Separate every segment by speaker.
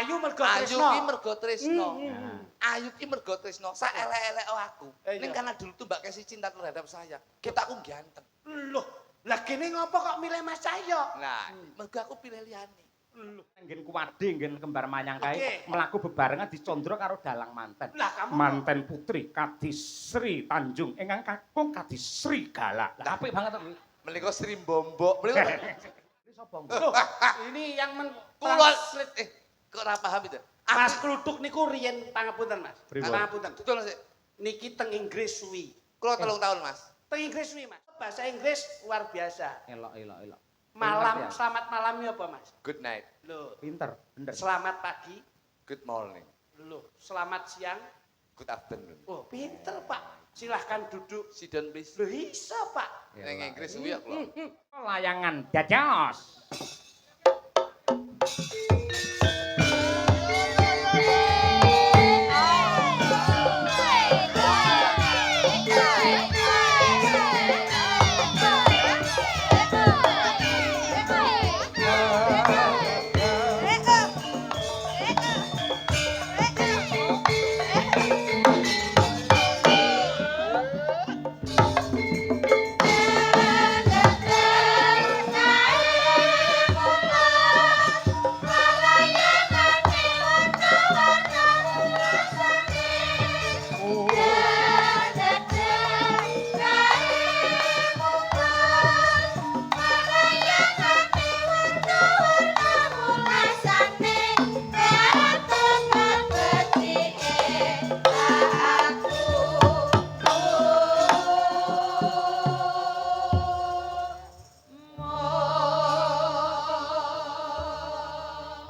Speaker 1: Ayu mergo
Speaker 2: Ayu
Speaker 1: tresno.
Speaker 2: ki mergo tresno. Ayu ki mergo tresno. Saelek-elek aku. Ning karena dulu tuh Mbak Kesi cinta terhadap saya. Kita aku ganteng.
Speaker 1: Loh, lah kene ngopo kok milih Mas Cahyo?
Speaker 2: Nah, mergo aku pilih liyane.
Speaker 3: Nggen kuwade nggen kembar manyang kae
Speaker 1: Oke.
Speaker 3: mlaku bebarengan dicondro karo dalang manten.
Speaker 1: Lah kamu
Speaker 3: Manten putri Kadis Sri Tanjung ingkang kakung Kadis Sri Galak. Lah apik banget to.
Speaker 2: Menika Sri Bombok. Menika
Speaker 3: Ini sapa?
Speaker 1: Loh, ini yang
Speaker 2: kula kok ora paham itu.
Speaker 1: Mas Kluthuk niku riyen pangapunten Mas.
Speaker 3: Pripun?
Speaker 1: Pangapunten.
Speaker 2: Betul sih.
Speaker 1: Niki teng Inggris suwi.
Speaker 2: Kula 3 tahun, Mas.
Speaker 1: Teng Inggris suwi Mas. Bahasa Inggris luar biasa.
Speaker 3: Elok.
Speaker 1: Malam, selamat malamnya apa Mas?
Speaker 2: Good night.
Speaker 1: Loh,
Speaker 3: Pinter, bener.
Speaker 1: selamat pagi.
Speaker 2: Good morning.
Speaker 1: Loh, selamat siang.
Speaker 2: Good afternoon.
Speaker 1: Oh, pinter Pak. Silahkan duduk.
Speaker 2: Sit down please.
Speaker 1: Loh, iso Pak.
Speaker 2: Ning Inggris kuwi ya kula.
Speaker 3: Layangan dajos.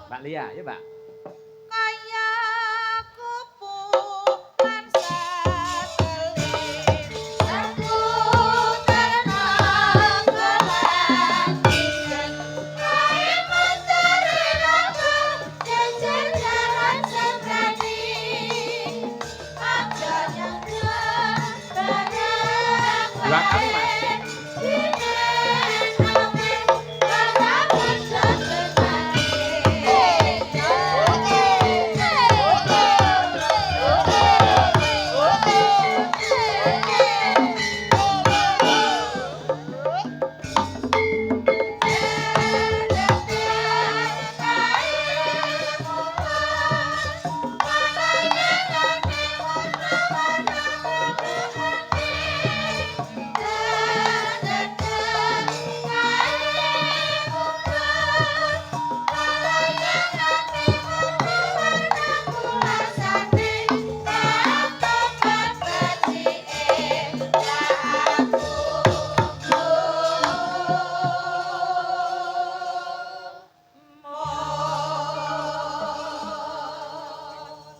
Speaker 3: Mbak Lia, ya Mbak.
Speaker 4: Kaya kupukan satelit seputar nonggolan kaya mencari lagu jejer jalan sembrani aja nyengker bareng
Speaker 3: Dua kali, Mas.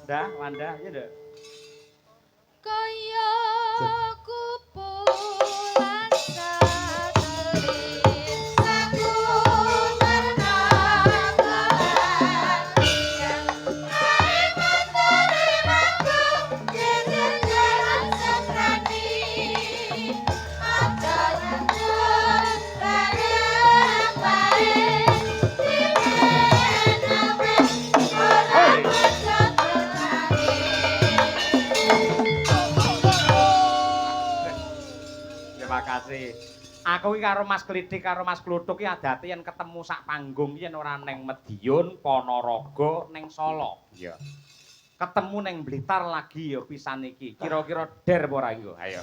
Speaker 3: Dah, Wanda, ya dah.
Speaker 4: Kaya kumpulan satelit seputar nonggolan kaya mencari lagu jejer jalan sembrani aja nyengker bareng bae
Speaker 3: Terima kasih. Aku iki karo Mas Klidik karo Mas Kluthuk iki adate yen ketemu sak panggung yen ora neng Medion, Ponorogo, neng Solo. Iya. Ketemu neng Blitar lagi ya pisan iki. Kira-kira der apa ora iku? Ayo.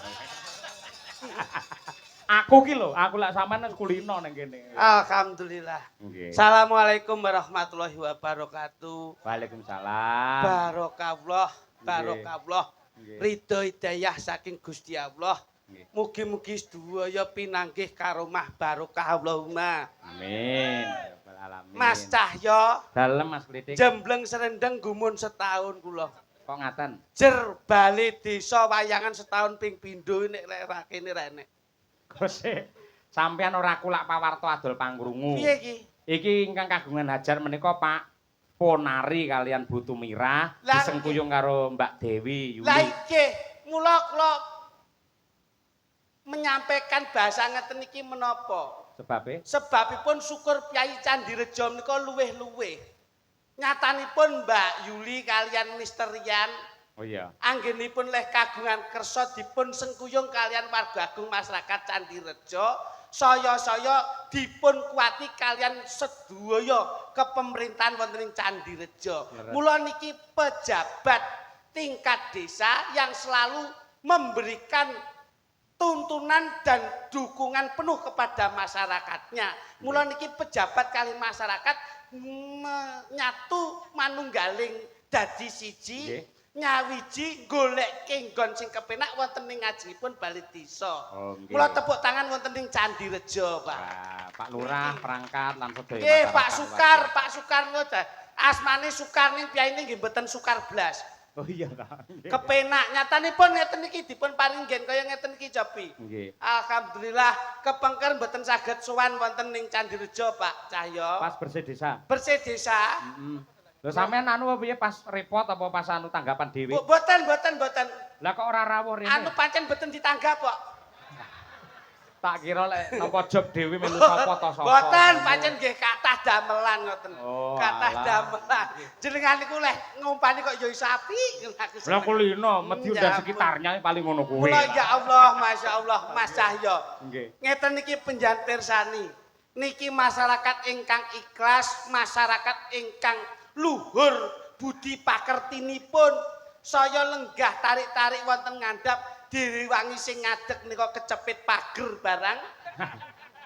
Speaker 3: Aku ki lho, aku lak sampean wis kulino neng kene.
Speaker 1: Alhamdulillah.
Speaker 3: Nggih.
Speaker 1: Assalamualaikum warahmatullahi wabarakatuh.
Speaker 3: Waalaikumsalam.
Speaker 1: Barokallah, barokallah.
Speaker 3: Nggih.
Speaker 1: Ridho hidayah saking Gusti Allah.
Speaker 3: Nggih.
Speaker 1: Mugi-mugi sedaya pinanggih karomah barokah Allahumma.
Speaker 3: Amin. Ya Rabbal alamin.
Speaker 1: Mas Cahyo,
Speaker 3: dalem Mas Klidik.
Speaker 1: jembleng serendeng gumun setahun kula.
Speaker 3: Kok ngaten?
Speaker 1: Jer bali desa wayangan setahun ping pindho nek ra kene ra enek.
Speaker 3: Gose sampean ora kulak pawarta adol pangkrungu.
Speaker 1: Piye iki?
Speaker 3: Iki ingkang kagungan hajar menika Pak Ponari kalian Bu Tumirah
Speaker 1: Lah,
Speaker 3: disengkuyung karo Mbak Dewi Yuli.
Speaker 1: Lah iki mula kula menyampaikan bahasa ngeten iki menapa?
Speaker 3: Sebabe
Speaker 1: Sebabipun syukur Kyai Candirejo menika luweh-luweh. Nyatanipun Mbak Yuli kalian Mister Rian
Speaker 3: Oh iya.
Speaker 1: anggenipun leh kagungan kersa dipun sengkuyung kalian warga agung masyarakat Candirejo saya dipun kuwati kalian sedaya kepemerintahan wonten ing Candirejo. Mula niki pejabat tingkat desa yang selalu memberikan tuntunan dan dukungan penuh kepada masyarakatnya. Mula niki pejabat kali masyarakat nyatu manunggaling dadi siji nyawiji golek kenggon sing kepenak wonten ing ngajengipun Bali Desa. Mula tepuk tangan wonten ing Candirejo, Pak.
Speaker 3: Pak Lurah, perangkat lan sedaya.
Speaker 1: Nggih, Pak Sukar ngoten. Asmane Sukar ning piyaine nggih mboten Sukar blas.
Speaker 3: Oh iya ta.
Speaker 1: Kepenak nyatanipun ngeten iki dipun paring nggen kaya ngeten iki Jopi.
Speaker 3: Nggih.
Speaker 1: Alhamdulillah kepengker mboten saged sowan wonten ning Candirejo, Pak Cahyo.
Speaker 3: Pas bersih desa.
Speaker 1: Bersih desa.
Speaker 3: Lho sampean anu piye pas repot apa pas anu tanggapan dhewe?
Speaker 1: Boten.
Speaker 3: Lah kok ora rawuh rene?
Speaker 1: Anu pancen boten ditanggap kok.
Speaker 3: Tak kira lek napa job dhewe melu sapa to sapa.
Speaker 1: Boten pancen nggih kathah damelan ngoten.
Speaker 3: Oh,
Speaker 1: Kathah
Speaker 3: alah.
Speaker 1: damelan. Jenengan niku leh ngumpani kok ya iso apik.
Speaker 3: Lah kulino Medion dan sekitarnya paling ngono kuwi.
Speaker 1: Mula ya Allah, masyaallah Mas Cahyo.
Speaker 3: Nggih.
Speaker 1: Ngeten niki penjantir sani. Niki masyarakat ingkang ikhlas, masyarakat ingkang luhur budi pakertinipun. Saya lenggah tarik-tarik wonten ngandhap direwangi sing ngadeg nika kecepit pager barang.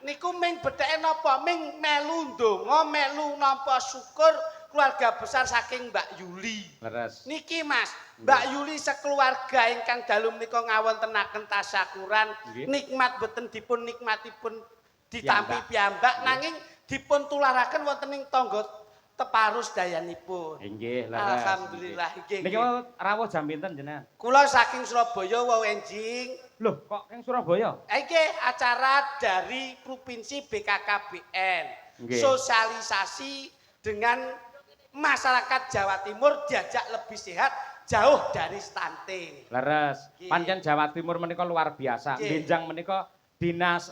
Speaker 1: Niku ming bedheke napa? Ming melu ndonga, melu nampa syukur keluarga besar saking Mbak Yuli.
Speaker 3: Leres.
Speaker 1: Niki Mas, Mbak Yuli sekeluarga ingkang dalu menika ngawontenaken tasyakuran, nikmat boten dipun nikmatipun ditampi piyambak nanging dipun tularaken wonten ing tangga teparus dayanipun.
Speaker 3: Nggih, leres.
Speaker 1: Alhamdulillah nggih.
Speaker 3: Niki rawuh jam pinten jenengan?
Speaker 1: Kula saking Surabaya wau enjing.
Speaker 3: Loh, kok ing Surabaya?
Speaker 1: Nggih, acara dari Provinsi BKKBN.
Speaker 3: Nggih.
Speaker 1: Sosialisasi dengan masyarakat Jawa Timur diajak lebih sehat, jauh dari stunting.
Speaker 3: Leres.
Speaker 1: Nggih.
Speaker 3: Pancen Jawa Timur menika luar biasa.
Speaker 1: Nggih.
Speaker 3: Benjang menika Dinas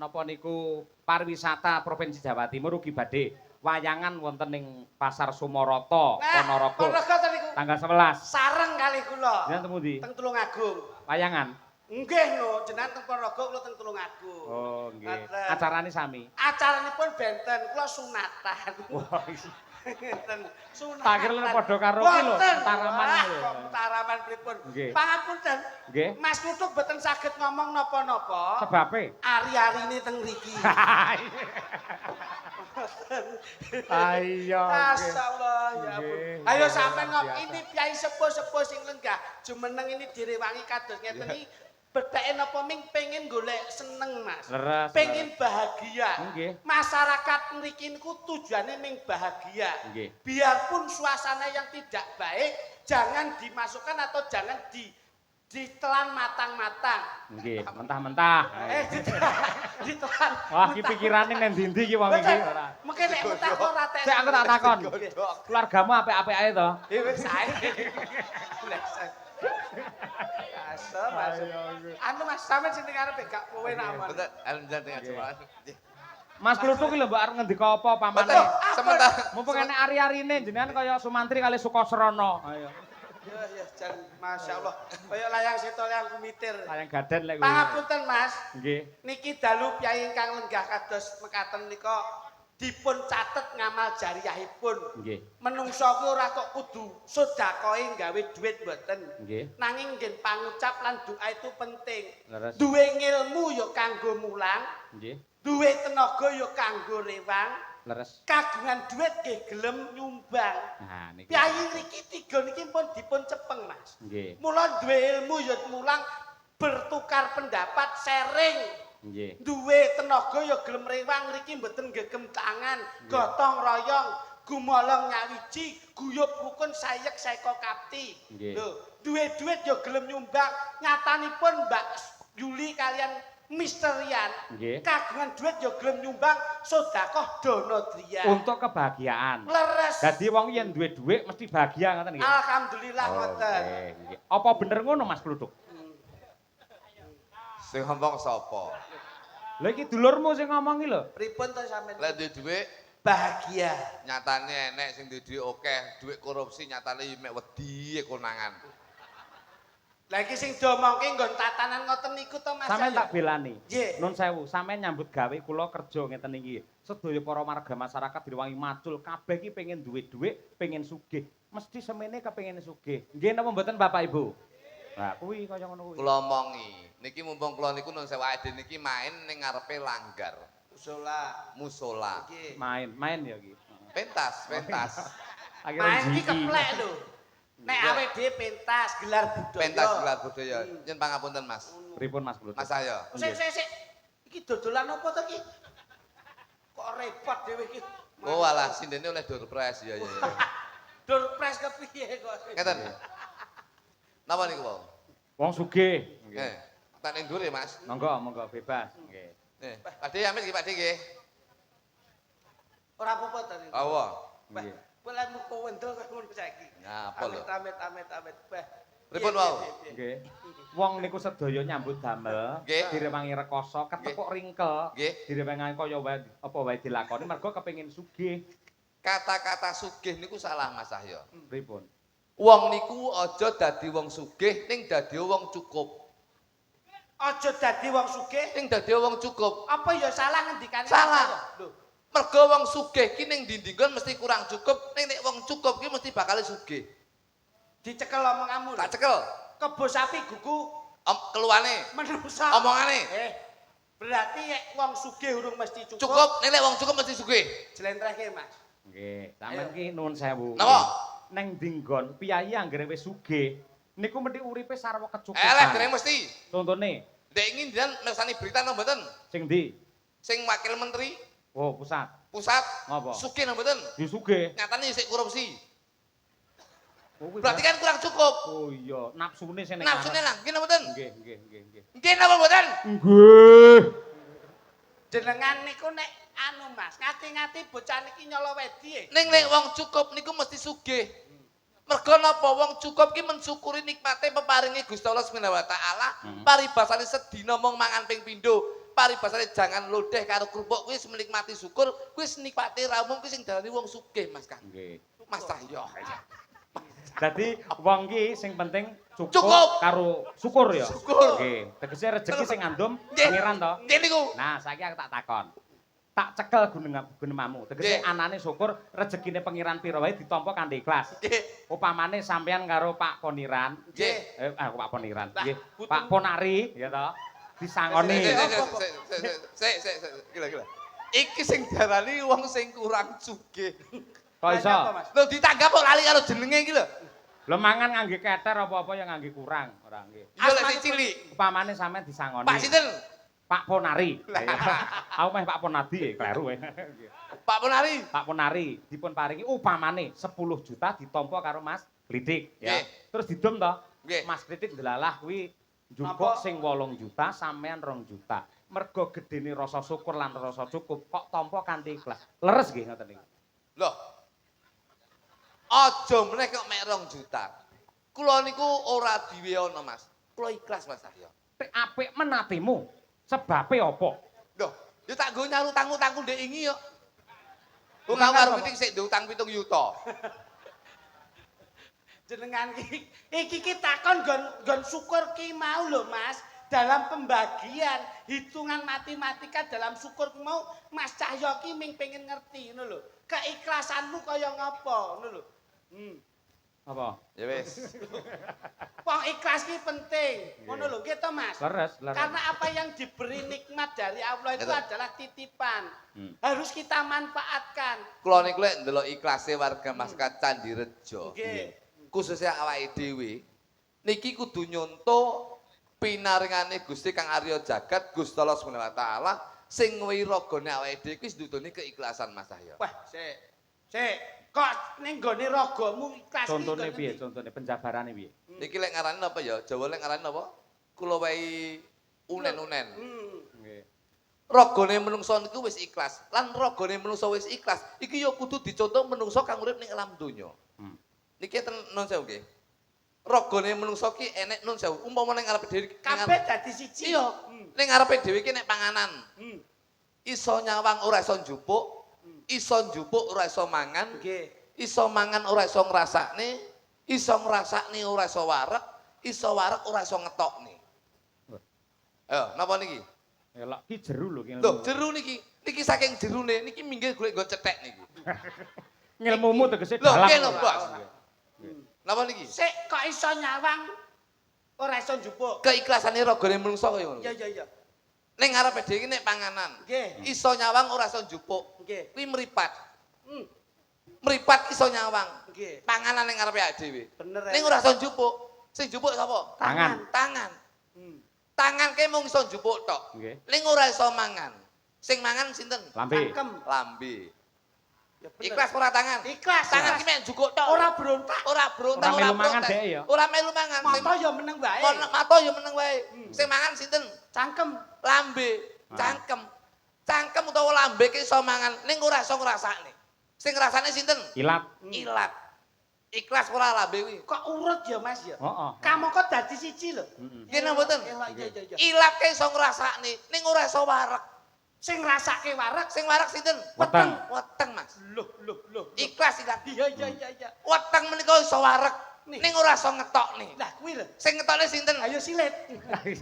Speaker 3: napa niku Pariwisata Provinsi Jawa Timur ugi badhe wayangan wonten ing Pasar Sumoroto, Ponorogo.
Speaker 1: Ponorogo to niku.
Speaker 3: Tanggal 11.
Speaker 1: Sareng kali kula.
Speaker 3: Jenengan temu ndi?
Speaker 1: Teng Tulungagung.
Speaker 3: Wayangan.
Speaker 1: Nggih no, jenengan teng Ponorogo kula teng Tulungagung.
Speaker 3: Oh, nggih.
Speaker 1: Ngoten.
Speaker 3: Acarane sami.
Speaker 1: Acaranipun benten, kula sunatan.
Speaker 3: Wah,
Speaker 1: Ngeten. Sunatan.
Speaker 3: tak kira lho padha karo ki lho,
Speaker 1: Boten.
Speaker 3: taraman
Speaker 1: Wah,
Speaker 3: lho.
Speaker 1: kok taraman pripun?
Speaker 3: Nggih.
Speaker 1: Pangapunten.
Speaker 3: Nggih.
Speaker 1: Mas Kutuk boten saged ngomong napa-napa.
Speaker 3: Sebabe.
Speaker 1: Ari-arine teng mriki.
Speaker 3: Ayo.
Speaker 1: Masyaallah ya ampun.
Speaker 3: Nggih.
Speaker 1: Ayo sampean ngop
Speaker 3: Biasa.
Speaker 1: ini piyai sepuh-sepuh sing lenggah jumeneng ini direwangi kados ngeten iki bedheke napa ming pengen golek seneng Mas.
Speaker 3: Leres.
Speaker 1: Pengen bahagia.
Speaker 3: Nggih.
Speaker 1: Masyarakat mriki niku tujuane ming bahagia.
Speaker 3: Nggih.
Speaker 1: Biarpun suasana yang tidak baik jangan dimasukkan atau jangan ditelan matang-matang.
Speaker 3: Nggih, mentah-mentah.
Speaker 1: Ditelan.
Speaker 3: Wah, iki pikirane nang ndi-ndi iki wong iki ora.
Speaker 1: Mungkin nek mentah kok ora tek.
Speaker 3: Sik aku tak takon. Keluargamu apik-apik ae to?
Speaker 1: Wis sae. Asal, anu Mas, sampean sing ning arepe gak kowe naman.
Speaker 2: Betul, alhamdulillah dengan semua.
Speaker 3: Mas Kluthuk ki lho mbok arep ngendika apa pamane?
Speaker 2: Betul, sementara.
Speaker 3: Mumpung enek ari-arine jenengan kaya Sumantri kali Sukasrana. Ayo.
Speaker 1: Ya, jan masyaallah. Kaya layang seto layang kumitir.
Speaker 3: Layang gaden lek kuwi.
Speaker 1: Pangapunten Mas.
Speaker 3: Nggih.
Speaker 1: Niki dalu piyai ingkang lenggah kados mekaten nika dipun catet ngamal jariyahipun.
Speaker 3: Nggih.
Speaker 1: Menungso kuwi ora kok kudu sedekahe gawe duit mboten.
Speaker 3: Nggih.
Speaker 1: Nanging nggih pangucap lan doa itu penting.
Speaker 3: Leres.
Speaker 1: Duwe ngilmu ya kanggo mulang,
Speaker 3: Nggih.
Speaker 1: duwe tenaga ya kanggo rewang,
Speaker 3: Leres.
Speaker 1: kagungan duit nggih gelem nyumbang.
Speaker 3: Nah, niki.
Speaker 1: Piyai niki tiga niki pun dipun cepeng, Mas.
Speaker 3: Nggih.
Speaker 1: Mula duwe ilmu ya mulang, bertukar pendapat, sharing.
Speaker 3: Nggih.
Speaker 1: Duwe tenaga ya gelem rewang ngriki mboten gegem tangan, gotong royong, gumolong nyawiji, guyub rukun sayek saeka kapti.
Speaker 3: Nggih.
Speaker 1: Lho, duwe duit ya gelem nyumbang. Nyatanipun Mbak Yuli kalian Mister Rian,
Speaker 3: Nggih.
Speaker 1: kagungan duit ya gelem nyumbang sedekah dana driya.
Speaker 3: Untuk kebahagiaan.
Speaker 1: Leres.
Speaker 3: Dadi wong yen duwe dhuwit mesti bahagia ngoten nggih.
Speaker 1: Alhamdulillah
Speaker 3: Oh,
Speaker 1: ngoten.
Speaker 3: nggih, nggih. Apa bener ngono Mas Kluthuk?
Speaker 2: Sing ngomong sapa?
Speaker 3: Lha iki dulurmu sing ngomong iki lho.
Speaker 1: Pripun to sampean?
Speaker 2: Lek duwe dhuwit
Speaker 1: bahagia.
Speaker 2: Nyatane enek sing duwe akeh, duit korupsi nyatane mek wedi konangan.
Speaker 1: Lah iki sing diomongke nggon tatanan ngoten niku to Mas.
Speaker 3: Sampeyan
Speaker 1: Cahyo?
Speaker 3: tak belani.
Speaker 1: Nggih.
Speaker 3: Nun sewu, sampeyan nyambut gawe kula kerja ngeten iki. Sedaya para warga masyarakat direwangi macul, kabeh iki pengen duwe dhuwit, pengen sugih. Mesti semene kepengin sugih. Nggih napa mboten Bapak Ibu? Lah kuwi kaya ngono kuwi.
Speaker 2: Kula omongi, niki mumpung kula niku nun sewu ade niki main ning ngarepe langgar. Musola.
Speaker 1: Nggih.
Speaker 3: Main ya iki.
Speaker 2: Pentas.
Speaker 3: Akhirnya
Speaker 1: Main iki
Speaker 3: jiki.
Speaker 1: keplek lho. Nek
Speaker 2: Iya.
Speaker 1: awake dhewe pentas gelar budaya.
Speaker 2: Pentas gelar budaya. Yen pangapunten Mas.
Speaker 3: Pripun Mas Kluthuk?
Speaker 2: Mas Ayo.
Speaker 1: Sik. Iki dodolan apa to iki? Kok repot dhewe iki.
Speaker 2: Oh alah sindene oleh door prize ya.
Speaker 1: Dur pres kepiye kok.
Speaker 2: Ngeten. Napa niku wau?
Speaker 3: Wong sugih.
Speaker 2: Tak ning dhuwur ya Mas.
Speaker 3: Monggo bebas. Nggih.
Speaker 2: Pakde amit nggih Pakde nggih.
Speaker 1: Ora apa-apa to.
Speaker 2: Awa.
Speaker 3: Nggih.
Speaker 1: Boleh muka wendel kaya ngono saiki.
Speaker 2: Nyapa lho.
Speaker 1: Amit. Bah.
Speaker 2: Pripun wau?
Speaker 3: Nggih. Wong niku sedaya nyambut damel,
Speaker 2: Nggih.
Speaker 3: direwangi rekoso, ketepuk ringkel,
Speaker 2: Nggih.
Speaker 3: direwangi kaya wae apa wae dilakoni mergo kepengin sugih.
Speaker 2: Kata-kata sugih niku salah Mas Cahyo.
Speaker 3: Pripun?
Speaker 2: Wong niku aja dadi wong sugih ning dadi wong cukup.
Speaker 1: Aja dadi wong sugih.
Speaker 2: Ning dadi wong cukup.
Speaker 1: Apa ya salah ngendikane?
Speaker 2: Salah.
Speaker 1: Lho,
Speaker 2: Mergo wong sugih ki ning dindinggon mesti kurang cukup, ning nek wong cukup ki mesti bakal sugih.
Speaker 1: dicekel omonganmu.
Speaker 2: Tak cekel.
Speaker 1: Kebo sapi gugu
Speaker 2: Keluane,
Speaker 1: menungsa.
Speaker 2: omongane.
Speaker 1: Berarti nek wong sugih urung mesti cukup.
Speaker 2: Cukup, nek wong cukup mesti sugih.
Speaker 1: Jlentrehke, Mas.
Speaker 3: Nggih, sampeyan ki nuwun sewu.
Speaker 2: Napa?
Speaker 3: Neng dinggon piyayi anggere wis sugih, niku mesti uripe sarwa kecukupan.
Speaker 2: Eleh dereng mesti.
Speaker 3: Contone,
Speaker 2: Ndek ngindian mersani berita napa mboten?
Speaker 3: sing ndi?
Speaker 2: Sing wakil menteri
Speaker 3: Oh, pusat.
Speaker 2: pusat
Speaker 3: Ngapa?
Speaker 2: sugih napa mboten?
Speaker 3: Di sugih.
Speaker 2: Nyatane isih korupsi.
Speaker 3: Oh, kuwi
Speaker 2: Berarti kan kurang cukup.
Speaker 3: Oh iya, nafsune sing ning
Speaker 2: Nafsune lah, nggih napa mboten?
Speaker 3: Nggih.
Speaker 2: Nggih napa mboten?
Speaker 3: Nggih.
Speaker 1: Jenengan niku nek anu Mas, ngati-ngati bocah niki nyolo wedi.
Speaker 2: Ning nek wong cukup niku mesti sugih. Mergo napa wong cukup ki mensyukuri nikmate peparinge Gusti Allah Subhanahu wa taala, paribasane sedina mung mangan ping pindho, paribasane jangan lodeh karo kerupuk kuwi menikmati syukur, kuwi nikmati ramung kuwi sing darani wong sugih Mas Kang.
Speaker 3: Nggih.
Speaker 2: Mas Cahyo.
Speaker 3: Dadi wong ki sing penting
Speaker 2: Cukup.
Speaker 3: karo syukur ya.
Speaker 2: Syukur.
Speaker 3: Nggih. Tegese rejeki sing ngandum
Speaker 2: Nggih.
Speaker 3: pangeran to.
Speaker 2: Nggih niku.
Speaker 3: Nah, saiki aku tak takon. Tak cekel gunemamu. Tegese
Speaker 2: Nggih.
Speaker 3: anane syukur rezekine pangeran pira wae ditampa kanthi ikhlas.
Speaker 2: Nggih.
Speaker 3: Upamane sampeyan karo Pak Poniran,
Speaker 2: Nggih.
Speaker 3: aku Pak Poniran,
Speaker 1: Lah,
Speaker 3: nggih.
Speaker 1: butuh-
Speaker 3: Pak Ponari, ya to. Disangoni.
Speaker 2: Gila. Iki sing darani wong sing kurang sugih.
Speaker 3: Kok iso?
Speaker 1: Nanya apa, Mas?
Speaker 2: Lho ditanggap kok lali karo jenenge iki lho.
Speaker 3: Lho mangan ngangge keter apa-apa yang ngangge kurang, ora nggih.
Speaker 2: Iya lek sing cilik.
Speaker 3: Upamane sampeyan disangoni.
Speaker 2: Pak sinten?
Speaker 3: Pak Ponari.
Speaker 2: Lah.
Speaker 3: Aku meh Pak Ponadi, kleru.
Speaker 2: Pak Ponari.
Speaker 3: Pak Ponari dipun paringi upamane 10 juta ditampa karo Mas Glitik ya.
Speaker 2: Nggih.
Speaker 3: Terus didom to.
Speaker 2: Nggih.
Speaker 3: Mas Glitik ndelalah kuwi njupuk
Speaker 1: Napa?
Speaker 3: sing 8 juta sampean 2 juta. Mergo gedene rasa syukur lan rasa cukup kok tampa kanthi ikhlas. Leres nggih ngoten niku.
Speaker 2: Loh. Aja meneh kok mek 2 juta. Kula niku ora diweana Mas. Kula ikhlas Mas Cahyo.
Speaker 3: Tek apik menatimu. Sebabe apa?
Speaker 2: Loh, ya tak nggo nyaru utang-utangku ndek ingi yo. Wong
Speaker 1: Utang
Speaker 2: karo
Speaker 1: apa,
Speaker 2: pitik sik ndek utang 7 yuta.
Speaker 1: Jenengan iki takon gon syukur ki mau lho Mas. Dalam pembagian hitungan matematika dalam syukur ki mau Mas Cahyo ki ming pengen ngerti ngono lho. Keikhlasanmu kaya ngapa ngono lho.
Speaker 3: Apa?
Speaker 2: Ya wis.
Speaker 1: Wong ikhlas ki penting. Ngono lho nggih to Mas.
Speaker 3: Leres.
Speaker 1: Karena apa yang diberi nikmat dari Allah itu
Speaker 2: Betul.
Speaker 1: adalah titipan.
Speaker 3: Hmm.
Speaker 1: Harus kita manfaatkan.
Speaker 2: Kula niku lek ndelok ikhlase warga masyarakat Candi Rejo.
Speaker 1: Nggih.
Speaker 2: Khususnya awake dhewe niki kudu nyonto pinaringane Gusti Kang Arya Jagat Gusti Allah Subhanahu wa taala sing ngwehi ragane awake dhewe kuwi sedutune keikhlasan Mas Cahyo.
Speaker 1: Wah, sik. Kok ning gone ragamu ikhlas iki
Speaker 3: Contone
Speaker 1: kok
Speaker 3: piye?
Speaker 1: ngendi?
Speaker 3: Contone penjabarane piye?
Speaker 2: Niki lek ngarani apa ya? Jawa lek ngarani apa? Kula wae unen-unen.
Speaker 3: Nggih.
Speaker 2: Ragane menungso niku wis ikhlas. Lan ragane menungso wis ikhlas, iki ya kudu dicontoh menungso kang urip ning alam donya.
Speaker 3: Hmm.
Speaker 2: Niki ten non sewu nggih. Ragane menungso ki enek non sewu. Umpama ning ngarepe dhewe
Speaker 1: Kabeh dadi siji.
Speaker 2: iya, ning ngarepe dhewe ki nek panganan. Iso nyawang ora iso njupuk, iso njupuk ora iso mangan,
Speaker 1: Nggih.
Speaker 2: iso mangan ora iso ngrasakne, iso ngrasakne ora iso wareg ora iso ngetokne. Ayo, napa niki?
Speaker 3: Elok ki jeru lho ki.
Speaker 2: Loh, jeru niki. Niki saking jerune, niki minggir golek nggo cetek niki.
Speaker 3: Ngilmumu tegese
Speaker 2: Loh,
Speaker 3: dalam.
Speaker 2: nggih lho, Bos. Napa niki?
Speaker 1: Sik kok iso nyawang ora iso njupuk.
Speaker 2: Keiklasane ragane menungso kaya ngono.
Speaker 1: Iya iya iya.
Speaker 2: Ning ngarepe dhewe iki nek panganan.
Speaker 1: Nggih.
Speaker 2: Iso nyawang ora iso njupuk.
Speaker 1: Nggih.
Speaker 2: Kuwi mripat.
Speaker 1: Hmm.
Speaker 2: Mripat iso nyawang.
Speaker 1: Nggih.
Speaker 2: Panganan ning ngarepe awake dhewe.
Speaker 1: Bener.
Speaker 2: Ning ora iso njupuk. Sing njupuk sapa?
Speaker 3: Tangan.
Speaker 2: Tangan.
Speaker 1: Hmm.
Speaker 2: Tangan ke mung iso njupuk tok.
Speaker 3: Nggih.
Speaker 2: Ning ora iso mangan. Sing mangan sinten?
Speaker 3: Lambe.
Speaker 1: Cangkem.
Speaker 2: Lambe.
Speaker 1: Ya bener.
Speaker 2: Ikhlas ora tangan?
Speaker 1: Ikhlas.
Speaker 2: Tangan ki mek njukuk tok.
Speaker 1: Ora berontak.
Speaker 2: Ora berontak,
Speaker 3: Ora
Speaker 2: ora
Speaker 3: melu mangan
Speaker 2: protes.
Speaker 3: dhek ya?
Speaker 2: Ora melu mangan.
Speaker 1: Mata ya meneng wae.
Speaker 2: Mata ya meneng wae. Sing mangan sinten?
Speaker 1: Cangkem.
Speaker 2: Lambe, cangkem. Cangkem utawa lambe ki iso mangan ning ora iso ngrasakne. Sing ngrasakne sinten?
Speaker 3: Ilat.
Speaker 2: Ilat. Ikhlas ora lambe kuwi.
Speaker 1: Kok urut ya Mas ya?
Speaker 3: Heeh.
Speaker 1: Kamu kok dadi siji lho.
Speaker 3: Heeh.
Speaker 2: Nggih napa mboten?
Speaker 1: Iya iya iya.
Speaker 2: Ilat ki iso ngrasakne ning ora iso wareg.
Speaker 1: Sing ngrasake wareg
Speaker 2: Sing wareg sinten?
Speaker 3: Weteng.
Speaker 2: Weteng, Mas.
Speaker 1: loh.
Speaker 2: Ikhlas ilat.
Speaker 1: Iya iya iya iya.
Speaker 2: Weteng menika iso wareg
Speaker 1: Nih.
Speaker 2: ning ora iso ngetokne.
Speaker 1: Lah kuwi lho.
Speaker 2: Sing ngetokne sinten?
Speaker 1: Ayo silet.
Speaker 3: Hei,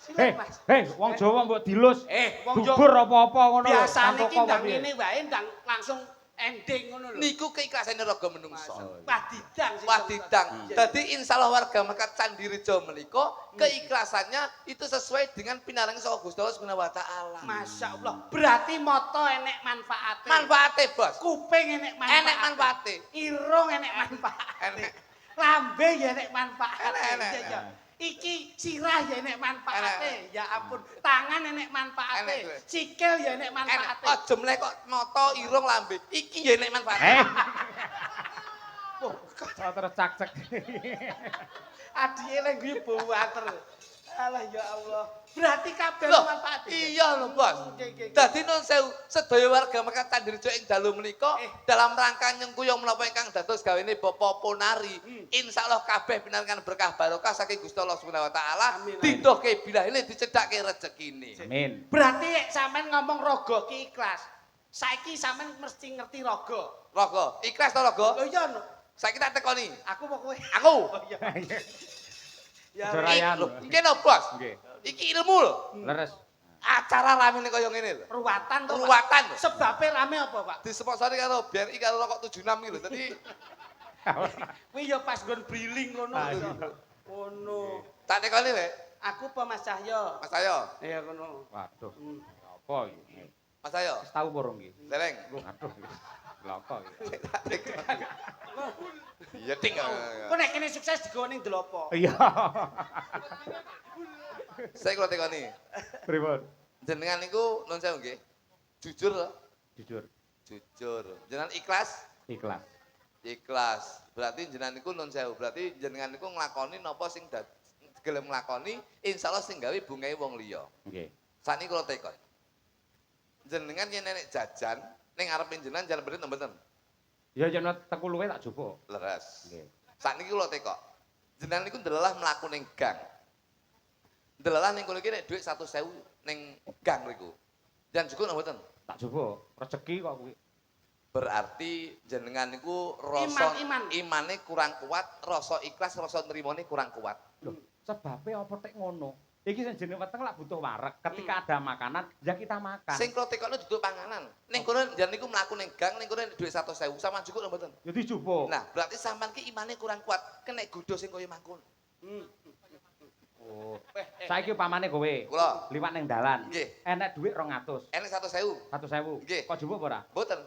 Speaker 1: Silet Mas.
Speaker 3: wong Jawa mbok dilus.
Speaker 1: Wong Jawa
Speaker 3: Bubur apa-apa ngono lho.
Speaker 1: biasane
Speaker 3: Tanpa
Speaker 1: ki ndang
Speaker 3: piye.
Speaker 1: ngene wae ndang langsung ending ngono lho.
Speaker 2: Niku keiklasane raga menungso.
Speaker 1: Wadidang sing
Speaker 2: Wadidang.
Speaker 1: Iya, iya.
Speaker 2: Dadi insyaallah warga Mekat Candirejo menika keikhlasannya itu sesuai dengan pinaringan saka Gusti Allah Subhanahu wa taala.
Speaker 1: Masya Allah. Berarti moto enek manfaate.
Speaker 2: Manfaate, Bos.
Speaker 1: Kuping enek manfaate.
Speaker 2: Enek manfaate.
Speaker 1: Irung enek manfaate.
Speaker 2: Enek.
Speaker 1: Lambe ya enek manfaate.
Speaker 2: Enek.
Speaker 1: Iya, iya. Iki sirah ya enek manfaate.
Speaker 2: Enek.
Speaker 1: Ya ampun. Tangan enek manfaate.
Speaker 2: Enek, gue.
Speaker 1: Sikil ya enek
Speaker 2: Enek.
Speaker 1: manfaate.
Speaker 2: Aja mleh kok mata irung lambe. Iki ya nek manfaate.
Speaker 1: Oh, kok
Speaker 3: Terus cak-cek.
Speaker 1: adike lek guyu buwater. Alah ya Allah. Berarti kabeh
Speaker 2: Loh,
Speaker 1: manfaate.
Speaker 2: iya lho, Bos.
Speaker 1: Nggih.
Speaker 2: Dadi nun sewu sedaya warga Mekat Candirejo ing dalu menika dalam rangka nyengkuyung menapa ingkang dados gawene Bapak Ponari. Insyaallah kabeh pinaringan berkah barokah saking Gusti Allah Subhanahu wa taala.
Speaker 1: Amin.
Speaker 2: Didohke bilahine dicedhakke rezekine.
Speaker 3: Amin.
Speaker 1: Berarti sampean ngomong rogo ki ikhlas. Saiki sampean mesti ngerti rogo.
Speaker 2: Rogo, ikhlas to Rogo?
Speaker 1: Lho iya no.
Speaker 2: Saiki tak tekoni.
Speaker 1: Aku mau kowe.
Speaker 2: Aku.
Speaker 1: Oh iya. Ya.
Speaker 3: Jerayan.
Speaker 2: Lho, iki no, Bos.
Speaker 3: Nggih.
Speaker 2: Iki ilmu lho.
Speaker 3: Leres.
Speaker 2: Acara rame kaya ngene lho.
Speaker 1: Ruwatan to. Pak?
Speaker 2: Ruwatan.
Speaker 1: Sebabe rame apa, Pak?
Speaker 2: Disponsori karo BRI karo rokok 76 iki lho. Dadi
Speaker 1: Kuwi ya pas nggon briling ngono.
Speaker 3: Ah,
Speaker 1: lho.
Speaker 3: iya.
Speaker 1: Ngono.
Speaker 2: tak tekoni rek.
Speaker 1: Aku apa Mas Cahyo?
Speaker 2: Mas Ayo.
Speaker 1: Iya ngono.
Speaker 3: Waduh.
Speaker 1: Hmm.
Speaker 3: Apa iki?
Speaker 2: Mas Ayo.
Speaker 3: Wis tau burung iki?
Speaker 2: Dereng.
Speaker 3: Waduh. Lha apa iki?
Speaker 2: Iya ting.
Speaker 1: Kok nek kene sukses digawa ning Delopo.
Speaker 3: Iya.
Speaker 2: Saya kula tekoni.
Speaker 3: Pripun?
Speaker 2: Jenengan niku nun sewu nggih. Jujur to?
Speaker 3: Jujur.
Speaker 2: Jujur. Jenengan ikhlas?
Speaker 3: Ikhlas.
Speaker 2: Ikhlas. Berarti jenengan niku nun sewu. Berarti jenengan niku nglakoni napa sing gelem nglakoni, insyaallah sing gawe bungae wong liya.
Speaker 3: Nggih.
Speaker 2: Sani kula tekon. Jenengan yen nenek jajan ning ngarepe jenengan jalan bener mboten?
Speaker 3: Ya yen teku luwe tak jupuk.
Speaker 2: Leres.
Speaker 3: Nggih.
Speaker 2: Sakniki kula tekok. Jenengan niku ndelalah mlaku ning gang. Ndelalah ning kono iki nek dhuwit 100.000 ning gang niku. Jan cukup mboten?
Speaker 3: Tak jupuk. Rezeki kok kuwi.
Speaker 2: Berarti jenengan niku rasa
Speaker 1: Iman.
Speaker 2: imane kurang kuat, rasa ikhlas, rasa nrimane kurang kuat.
Speaker 3: Loh, sebabe apa tek ngono? Iki sing jenenge weteng lak butuh wareg. Ketika ada makanan, ya kita makan.
Speaker 2: Sing kula tekokno duduk panganan. Ning kono jan niku mlaku ning gang, ning kono dhuwit 100.000 sampean cukup mboten?
Speaker 3: Ya dijupuk.
Speaker 2: Nah, berarti sampean ki imane kurang kuat, kena godho sing kaya mangkon.
Speaker 3: Oh. Saiki upamane kowe
Speaker 2: Kula
Speaker 3: liwat ning dalan.
Speaker 2: nggih,
Speaker 3: Enek dhuwit 200.
Speaker 2: enek 100.000.
Speaker 3: 100.000.
Speaker 2: Nggih.
Speaker 3: Kok jupuk apa ora?
Speaker 2: Mboten.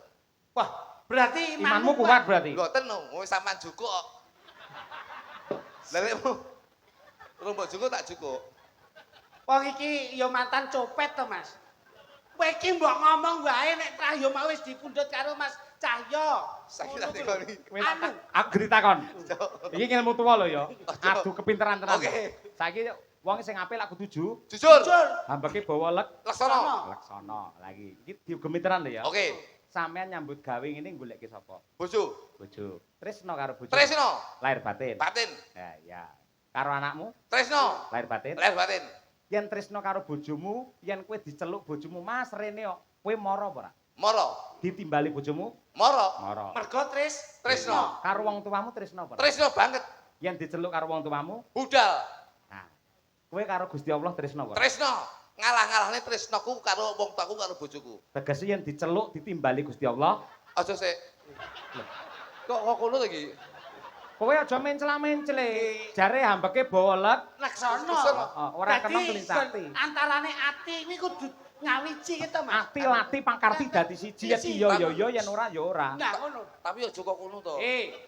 Speaker 1: Wah, berarti
Speaker 3: Imanmu kuat berarti.
Speaker 2: Mboten no, wis sampean cukup kok. Lah nek rombok cukup tak cukup.
Speaker 1: Wong iki ya mantan copet to, Mas. Kowe iki mbok ngomong wae nek Cahyo mau wis dipundhut karo Mas Cahyo.
Speaker 2: Saiki tak tekoni.
Speaker 3: Kowe
Speaker 1: Anu.
Speaker 3: aku ditakon. Iki ilmu tuwa lho ya.
Speaker 2: Ojo.
Speaker 3: Adu kepinteran tenan.
Speaker 2: Oke.
Speaker 3: Saiki wong sing apik lak kudu
Speaker 2: Jujur.
Speaker 1: Jujur.
Speaker 3: hambeke bawa
Speaker 2: Laksana.
Speaker 3: laksana lagi. Iki digemiteran lho ya.
Speaker 2: Oke.
Speaker 3: Sampeyan nyambut gawe ngene goleki sapa?
Speaker 2: Bojo.
Speaker 3: Bojo. Tresno karo bojo.
Speaker 2: Tresno.
Speaker 3: Lahir batin.
Speaker 2: Batin.
Speaker 3: Ya, ya. Karo anakmu
Speaker 2: Tresno.
Speaker 3: lahir batin.
Speaker 2: Les batin.
Speaker 3: Yen tresno karo bojomu, yen kowe diceluk bojomu Mas Rene kok, kowe mara apa ora?
Speaker 2: Moro.
Speaker 3: ditimbali bojomu?
Speaker 2: Mara.
Speaker 3: Mara.
Speaker 1: Mergo
Speaker 2: Tresno.
Speaker 3: Karo wong tuamu tresno apa?
Speaker 2: Tresno banget.
Speaker 3: Yen diceluk karo wong tuamu?
Speaker 2: Budal.
Speaker 3: Nah. Kowe karo Gusti Allah tresno apa?
Speaker 2: Tresno. Ngalah-ngalahne tresnoku karo wong tuaku karo bojoku.
Speaker 3: Tegese yen diceluk ditimbali Gusti Allah,
Speaker 2: Aja sik. Kok kono to iki?
Speaker 3: kowe aja mencela-mencele. Jare hambeke bolet,
Speaker 1: Laksana.
Speaker 3: ora keneng klincati.
Speaker 1: Antarane ati kuwi kudu ngawiji gitu, Mas.
Speaker 3: Ati lati pangkarti dadi siji yen iya ya ya yen ora ya ora.
Speaker 1: Nah, ngono.
Speaker 2: Tapi aja kok kono to.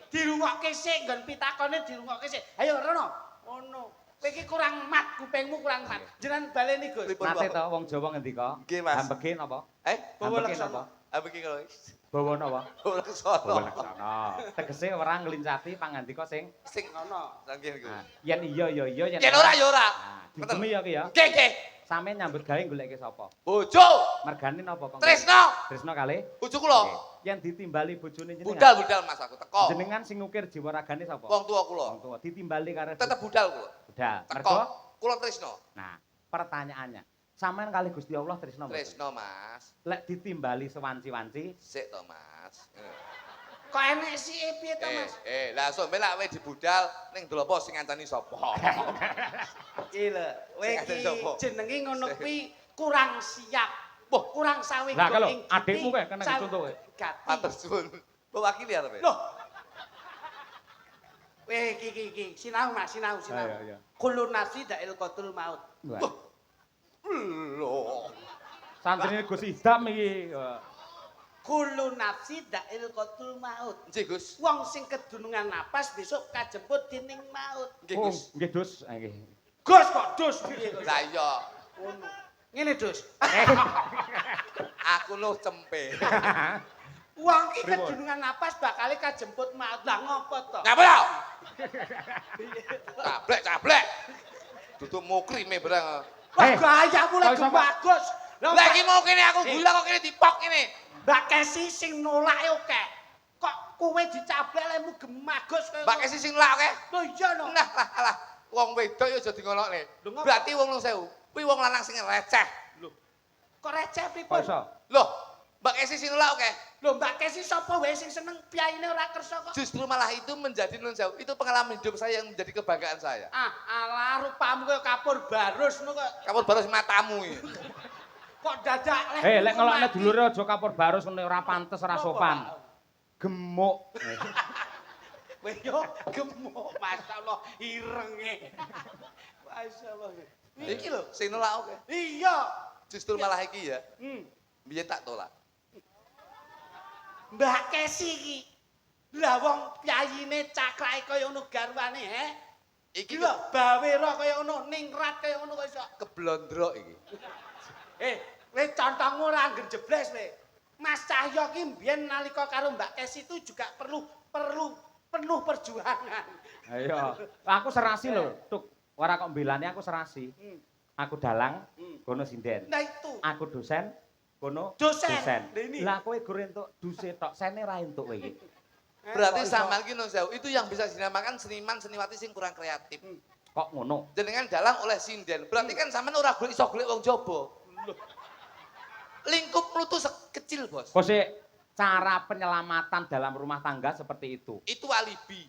Speaker 1: Dirungokke sik nggon pitakone dirungokke sik. Ayo Rono. Ngono. Kowe iki kurang mat, kupingmu kurang mat. Jenengan baleni, Gus.
Speaker 3: Nate to wong Jawa ngendika?
Speaker 2: Nggih, Mas.
Speaker 3: Hambeke napa?
Speaker 1: Bawa
Speaker 3: Hambeke
Speaker 1: laksana.
Speaker 3: napa?
Speaker 2: Ambek iki lho.
Speaker 3: Bawa napa?
Speaker 2: Ora kesono.
Speaker 3: Bawa laksana. Tegese ora nglincati pangandika sing
Speaker 2: Sing
Speaker 1: Ngono.
Speaker 2: nggih niku.
Speaker 3: nah, yen iya ya iya
Speaker 2: Yen ora ya ora.
Speaker 3: Nah, digemi ya ki ya.
Speaker 2: Nggih, nggih.
Speaker 3: Sampe nyambut gawe goleke sapa?
Speaker 2: Bojo.
Speaker 3: Mergane napa kok?
Speaker 2: Tresno.
Speaker 3: Tresno kalih.
Speaker 2: Bojoku lho.
Speaker 3: Yen ditimbali bojone jenengan.
Speaker 2: Budal Mas aku teko.
Speaker 3: Jenengan sing ngukir jiwa ragane sapa?
Speaker 2: Wong tuwa kula.
Speaker 3: Wong tuwa. Ditimbali karo
Speaker 2: Tetep budal kula.
Speaker 3: budal.
Speaker 2: Teko.
Speaker 3: Mergo
Speaker 2: Kula tresno.
Speaker 3: nah, pertanyaannya, sampean kali Gusti Allah tresno mboten?
Speaker 2: Tresno, Mas.
Speaker 3: Lek ditimbali sewanci-wanci,
Speaker 2: Sik to, Mas.
Speaker 1: Kok enek sih piye to, Mas?
Speaker 2: Lah sampe lak kowe dibudal ning ndlopo sing ngancani sapa?
Speaker 1: Iki lho, kowe
Speaker 2: Sing ada
Speaker 1: iki
Speaker 2: sapa?
Speaker 1: jenenge ngono kuwi kurang siap.
Speaker 2: Wah,
Speaker 1: Kurang sawing
Speaker 3: Lah, kalau
Speaker 1: ing
Speaker 3: adikmu
Speaker 1: giti,
Speaker 3: kae kena
Speaker 1: sawi-
Speaker 3: contoh kowe.
Speaker 1: gati.
Speaker 2: matur suwun. Mewakili arep.
Speaker 1: Loh. Iki sinau Mas, sinau.
Speaker 3: Iya.
Speaker 1: Kullu nafsi da'il qatul maut.
Speaker 3: Wah,
Speaker 2: Lho.
Speaker 3: santrine Gus Idam iki. Wah.
Speaker 1: Kullu nafsi da'il qatul maut.
Speaker 2: Nggih, Gus.
Speaker 1: Wong sing kedunungan napas besok kajemput dening maut.
Speaker 2: Nggih,
Speaker 3: Oh,
Speaker 2: Gus.
Speaker 3: nggih Dus, nggih.
Speaker 1: Gus kok dus piye Gus?
Speaker 2: Lah iya,
Speaker 1: Ngono. Ngene dus.
Speaker 2: aku lu cempe.
Speaker 1: Wong iki kedunungan napas bakal kajemput maut. Lah ngopo to?
Speaker 2: Ngapa ya? Cablek. Duduk mukrime barang.
Speaker 1: Wah gayamu lagi
Speaker 3: kok iso, Pak?
Speaker 1: bagus.
Speaker 2: Lah iki mau kene aku gula kok kene dipok kene.
Speaker 1: Mbak Kesi sing nolak oke. Kok kowe dicablek lemu gemagus kowe.
Speaker 2: Mbak Kesi sing lak oke.
Speaker 1: Lho iya no.
Speaker 2: Nah, alah. Wong wedok ya aja dingonokne.
Speaker 1: Lho, ngapa?
Speaker 2: Berarti wong 1000. Kuwi wong lanang sing receh.
Speaker 1: Kok receh
Speaker 3: Kok
Speaker 1: pripun?
Speaker 3: iso?
Speaker 2: Loh, Mbak Kesi sing lak oke.
Speaker 1: Lho Mbak Kesi sapa wae sing seneng piyaine ora kersa kok.
Speaker 2: Justru malah itu menjadi nun sewu. Itu pengalaman hidup saya yang menjadi kebanggaan saya.
Speaker 1: Ah, alah rupamu kaya kapur barus ngono kok.
Speaker 2: Kamu baru matamu iki.
Speaker 1: Kok dadak
Speaker 3: Lek ngelokne dulure aja kapur barus ngene ora pantes, ora sopan. Gemuk.
Speaker 1: Kowe yo gemuk, masyaallah irenge. Masyaallah. Iki lho.
Speaker 2: Sing nolak oke.
Speaker 1: Iya.
Speaker 2: Justru malah iki ya.
Speaker 1: Hmm.
Speaker 2: Biyen tak tolak.
Speaker 1: Mbak Kesi iki. Lah wong piyayine cakrake kaya ngono garwane, he?
Speaker 2: Iki
Speaker 1: Iki lho bawera kaya ngono, ningrat kaya ngono kok iso.
Speaker 2: keblondrok iki.
Speaker 1: Kowe contongmu ora anggen jebles kowe. Mas Cahyo ki mbiyen nalika karo Mbak Kesi itu juga perlu penuh perjuangan.
Speaker 3: Ayo, aku serasi lho, Tuk. Ora kok mbelani aku serasi. Aku dalang, kono sinden.
Speaker 1: Nah itu.
Speaker 3: Aku dosen, kono
Speaker 1: Dosen. Lha ini.
Speaker 3: Lah kowe gur entuk duse tok, sene ra entuk kowe iki.
Speaker 2: Berarti
Speaker 1: Kok iso?
Speaker 2: sama iki nun sewu. Itu yang bisa dinamakan seniman seniwati sing kurang kreatif.
Speaker 3: Kok ngono?
Speaker 2: Jenengan dalang oleh sinden. Berarti kan sampean ora golek iso golek wong jaba. Lingkup lu tuh kecil, Bos.
Speaker 3: Kok sik cara penyelamatan dalam rumah tangga seperti itu.
Speaker 2: Itu alibi.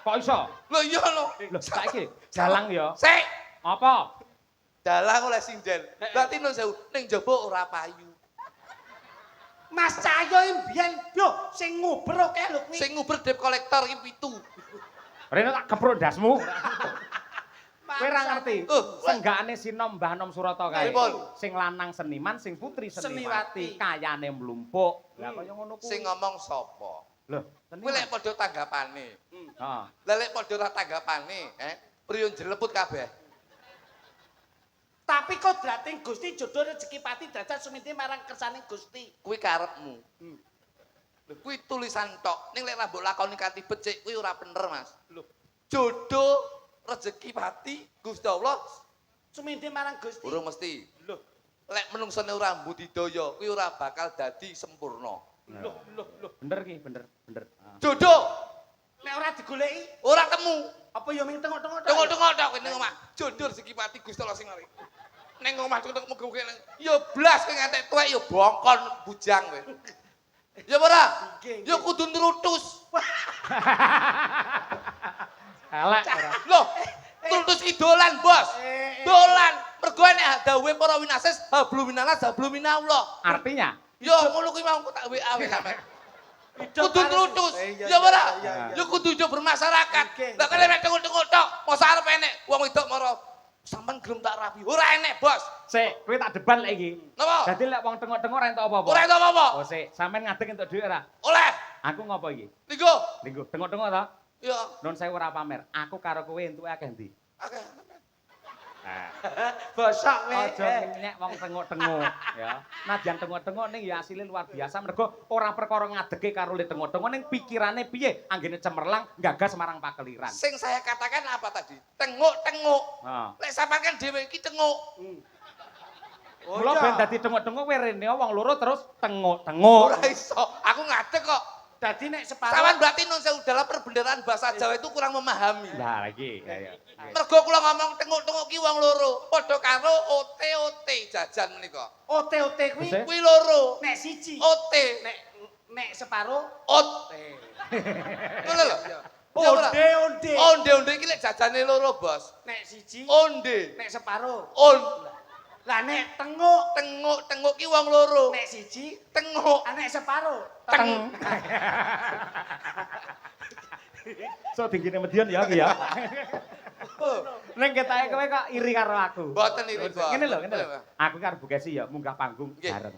Speaker 3: Kok iso?
Speaker 2: Loh iya lho.
Speaker 3: Loh, saiki dalang ya.
Speaker 2: Sik,
Speaker 3: Apa?
Speaker 2: dalang oleh sinden. Berarti nun sewu ning jaba ora payu.
Speaker 1: Mas Cahyo mbiyen yo sing nguber oke lho kuwi.
Speaker 2: Sing nguber debt collector iki 7.
Speaker 3: Rene tak kepruk ndasmu. Kowe ora ngerti.
Speaker 2: Oh,
Speaker 3: Senggakane sinom Mbah Nom Surata kae.
Speaker 2: Pripun?
Speaker 3: Sing lanang seniman, sing putri
Speaker 1: Seniwati.
Speaker 3: seniwati, kayane mlumpuk. Lah kaya ngono kuwi.
Speaker 2: Sing ngomong sapa?
Speaker 3: Lho,
Speaker 2: Kuwi lek padha tanggapane.
Speaker 3: Heeh.
Speaker 2: Lah lek padha ora tanggapane, priyon jeleput kabeh.
Speaker 1: Tapi kodrating Gusti jodoh rezeki pati dadak sumiti marang kersane Gusti.
Speaker 2: Kuwi karepmu. Lho kuwi tulisan tok. Ning lek ra mbok lakoni kanthi becik kuwi ora bener, Mas.
Speaker 1: Lho,
Speaker 2: Jodoh rezeki pati Gusti Allah
Speaker 1: sumiti marang Gusti.
Speaker 2: urung mesti.
Speaker 1: Lho,
Speaker 2: Lek menungsane ora mbudidaya kuwi ora bakal dadi sempurna.
Speaker 1: lho.
Speaker 3: Bener ki, bener. Ah.
Speaker 2: Jodoh
Speaker 1: Nek ora digoleki,
Speaker 2: ora temu.
Speaker 1: apa ya ming tengok-tengok tok?
Speaker 2: Tengok-tengok tok ning omah. Jodoh rezeki pati Gusti Allah sing ngari. Ning omah cuk muga-muga ya blas kowe ngantek tuwek ya bongkon bujang kowe. Ya ora? Ya kudu nrutus.
Speaker 3: Elek ora.
Speaker 2: Loh, nrutus ki dolan, Bos. Dolan. Mergo nek dawuhe para winasis hablu minanas hablu minallah.
Speaker 3: Artinya
Speaker 2: Ya ngono kuwi mau tak WA wae sampe. Kudu nrutus. Ya ora? Ya kudu hidup bermasyarakat. Lah kok nek tengok-tengok tok, mosok arep enek wong wedok mara sampean gelem tak rapi. Ora enek, Bos.
Speaker 3: sik kowe tak debat lek iki.
Speaker 2: Napa?
Speaker 3: Dadi lek wong tengok-tengok ora entuk apa-apa.
Speaker 2: Ora entuk apa-apa.
Speaker 3: Oh sik, sampean ngadeg entuk dhuwit ora?
Speaker 2: Oleh.
Speaker 3: Aku ngopo iki?
Speaker 2: Linggo.
Speaker 3: Linggo, tengok-tengok ta?
Speaker 2: Ya.
Speaker 3: Nun saya ora pamer. Aku karo kowe entuke akeh ndi?
Speaker 2: Akeh.
Speaker 1: Bosok kowe.
Speaker 3: Aja nyek wong tengok-tengok ya. Nadyan tengok-tengok ning ya asile luar biasa mergo ora perkara ngadege karo le tengok-tengok ning pikirane piye anggene cemerlang gagas marang pakeliran.
Speaker 2: Sing saya katakan apa tadi? Tengok-tengok.
Speaker 3: Heeh.
Speaker 2: Lek sampean kan dhewe iki tengok.
Speaker 3: Mula ben dadi tengok-tengok kowe rene wong loro terus tengok-tengok.
Speaker 2: Ora iso. Aku ngadeg kok.
Speaker 1: Dadi nek separuh
Speaker 2: Sawan berarti nun sewu dalam perbendaharaan bahasa Jawa itu kurang memahami.
Speaker 3: Lah iki ya.
Speaker 2: Mergo kula ngomong tengok-tengok ki wong loro, padha karo OT jajan menika.
Speaker 1: OT kuwi
Speaker 3: Terus,
Speaker 2: Kuwi loro.
Speaker 1: nek siji.
Speaker 2: OT.
Speaker 1: Nek separuh
Speaker 2: Ot. Ngono lho. Ya ora?
Speaker 1: onde.
Speaker 2: Onde-onde iki lek jajane loro, Bos.
Speaker 1: Nek siji,
Speaker 2: Onde.
Speaker 1: nek separuh.
Speaker 2: On.
Speaker 1: Lah nek tenguk,
Speaker 2: Tengok-tengok ki wong loro.
Speaker 1: nek siji,
Speaker 2: Tengok.
Speaker 1: nek separuh.
Speaker 3: Teng. So tingine median ya iki ya. Ning ketake kowe kok iri karo aku.
Speaker 2: Mboten iri, Bos.
Speaker 3: Ngene lho. Aku karo Bu Kesi ya munggah panggung
Speaker 2: Nggih.
Speaker 3: bareng.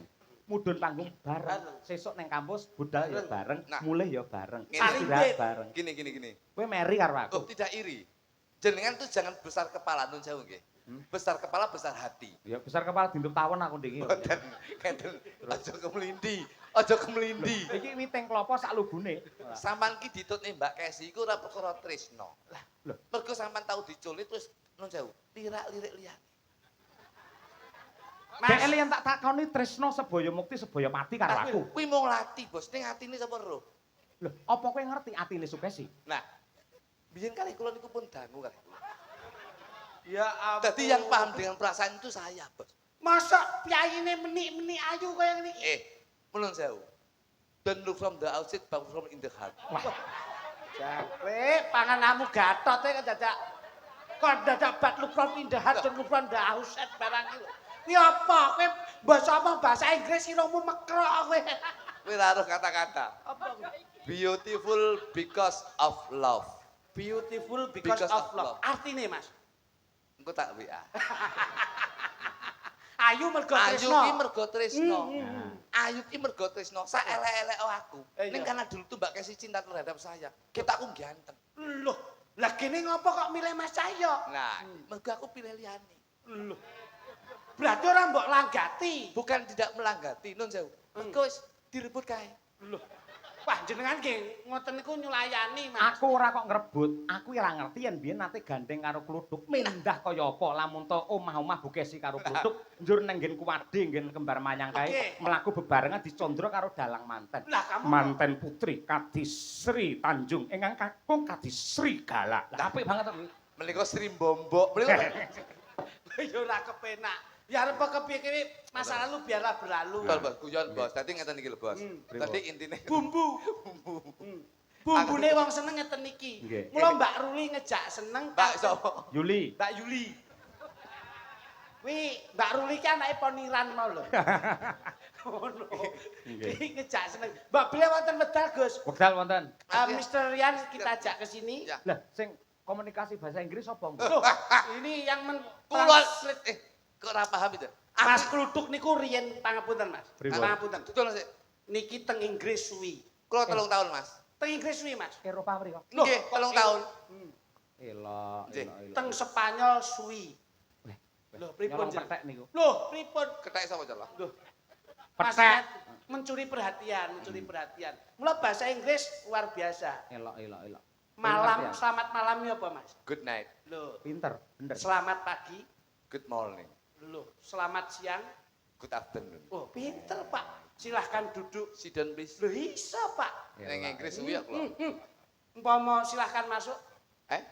Speaker 3: Mudhun panggung bareng. Sesuk ning kampus budal ya bareng,
Speaker 2: Nah.
Speaker 3: mulih ya bareng,
Speaker 2: Ngene.
Speaker 3: istirahat bareng.
Speaker 2: Gini.
Speaker 3: Kowe meri karo aku.
Speaker 2: Oh, tidak iri. Jenengan tuh jangan besar kepala nun jauh nggih. Besar kepala, besar hati.
Speaker 3: Ya besar kepala dintup tawon aku ndek iki.
Speaker 2: Mboten. Ngeten. Aja kemlindi. Aja kemlindi.
Speaker 3: Iki witing klopo sak lubune.
Speaker 2: Sampan ki ditutne Mbak Kesi iku ora perkara tresno. Lah,
Speaker 3: Lho.
Speaker 2: mergo sampan tau diculik terus nun jauh, lirak-lirik liyane.
Speaker 3: Dek yang tak takoni tresno sebaya mukti sebaya mati karo aku.
Speaker 2: Kuwi mung latih, Bos. Ning atine sapa roh.
Speaker 3: Lho, apa kowe ngerti atine Sukesi?
Speaker 2: Nah, biyen kali kula niku pun dangu kali.
Speaker 1: Ya ampun.
Speaker 2: Jadi yang paham dengan perasaan itu saya, Bos.
Speaker 1: Masa piyayine menik-menik ayu kaya ngene iki?
Speaker 2: Menurut saya, don't look from the outside, but from in the heart.
Speaker 1: Jawe pangananmu gatot kok dadak bat look from in the heart dan look from the outside barang iki. Kuwi apa? Kowe basa apa bahasa Inggris irungmu mekrok kowe.
Speaker 2: Kowe ora roh kata-kata.
Speaker 1: Apa?
Speaker 2: Beautiful because of love.
Speaker 1: Beautiful because of love. Artine, Mas.
Speaker 2: Engko tak WA.
Speaker 1: Ayu mergo
Speaker 2: Ayu
Speaker 1: tresno.
Speaker 2: ki mergo tresno.
Speaker 3: Nah.
Speaker 2: Ayu ki mergo tresno. Sak elek-elek aku.
Speaker 1: Iya.
Speaker 2: Ning karena dulu tuh Mbak Kesi cinta terhadap saya. Kita aku ganteng.
Speaker 1: Loh, lah kene ngopo kok milih Mas Cahyo?
Speaker 2: Nah, mergo aku pilih liyane.
Speaker 1: Loh. Berarti ora mbok langgati.
Speaker 2: Bukan tidak melanggati, nun sewu. Mergo wis direbut kae.
Speaker 1: Loh. Wah, jenengan nggih ngoten niku nyulayani, Mas.
Speaker 3: Aku ora kok ngrebut, aku ora ngerti yen biyen nate gandeng karo kluthuk mindah kaya apa lamun to omah-omah Bu Kesi karo kluthuk njur nang nggen kuwade nggen kembar mayang kae
Speaker 1: Oke.
Speaker 3: mlaku bebarengan dicondro karo dalang manten.
Speaker 1: Lah kamu
Speaker 3: Manten putri Kadisri Tanjung ingkang kakung Kadisri Galak. Lah apik banget to.
Speaker 2: Menika Sri Bombok. Menika
Speaker 1: ya ora kepenak. Ya arep kepiye masa lalu biarlah berlalu.
Speaker 2: Betul, Bos. Guyon, Bos. Dadi ngeten iki lho, Bos.
Speaker 3: Pripun?
Speaker 2: Dadi intine
Speaker 1: Bumbu. Bumbune wong seneng ngeten iki.
Speaker 3: Nggih.
Speaker 1: Mula Mbak Ruli ngejak seneng
Speaker 2: Mbak sapa?
Speaker 3: Yuli.
Speaker 1: Mbak Yuli. Wi, Mbak Ruli ki anake poniran mau lho. Ngono.
Speaker 3: Nggih.
Speaker 1: Iki ngejak seneng. Mbak beliau wonten wedal, Gus.
Speaker 3: Wekdal wonten.
Speaker 1: Mr. Rian kita ajak ke sini.
Speaker 2: Ya.
Speaker 3: Lah sing komunikasi bahasa Inggris apa enggak?
Speaker 1: Loh, ini yang
Speaker 2: Kula
Speaker 1: mentranslate.
Speaker 2: kok ora paham itu.
Speaker 1: Mas Kluthuk niku riyen pangapunten, Mas.
Speaker 3: Pripun?
Speaker 1: Pangapunten.
Speaker 2: Betul sih.
Speaker 1: Niki teng Inggris suwi.
Speaker 2: Kula 3 tahun, Mas.
Speaker 1: Teng Inggris suwi, Mas.
Speaker 3: Eropa mriko.
Speaker 1: Loh,
Speaker 2: Nggih, 3 tahun.
Speaker 3: Elok,
Speaker 2: Nggih.
Speaker 3: elok.
Speaker 1: Teng Spanyol suwi. Loh, pripun
Speaker 3: Nyolong
Speaker 1: jeneng?
Speaker 3: petek niku.
Speaker 1: Loh, pripun?
Speaker 2: Ketek sapa celah?
Speaker 1: Loh. Mas
Speaker 3: Petek.
Speaker 1: Ed mencuri perhatian. Mula bahasa Inggris luar biasa.
Speaker 3: Elok, elok, elok.
Speaker 1: Malam,
Speaker 3: Pinter, ya?
Speaker 1: selamat malam ya apa, Mas?
Speaker 2: Good night.
Speaker 1: Loh,
Speaker 3: Pinter, bener.
Speaker 1: selamat pagi.
Speaker 2: Good morning.
Speaker 1: Loh, selamat siang.
Speaker 2: Good afternoon.
Speaker 1: Oh, pinter, Pak. Silahkan duduk.
Speaker 2: Sit down, please.
Speaker 1: Loh, iso, Pak.
Speaker 2: Ning Inggris kuwi ya kula.
Speaker 1: Umpama silahkan masuk.
Speaker 2: Eh?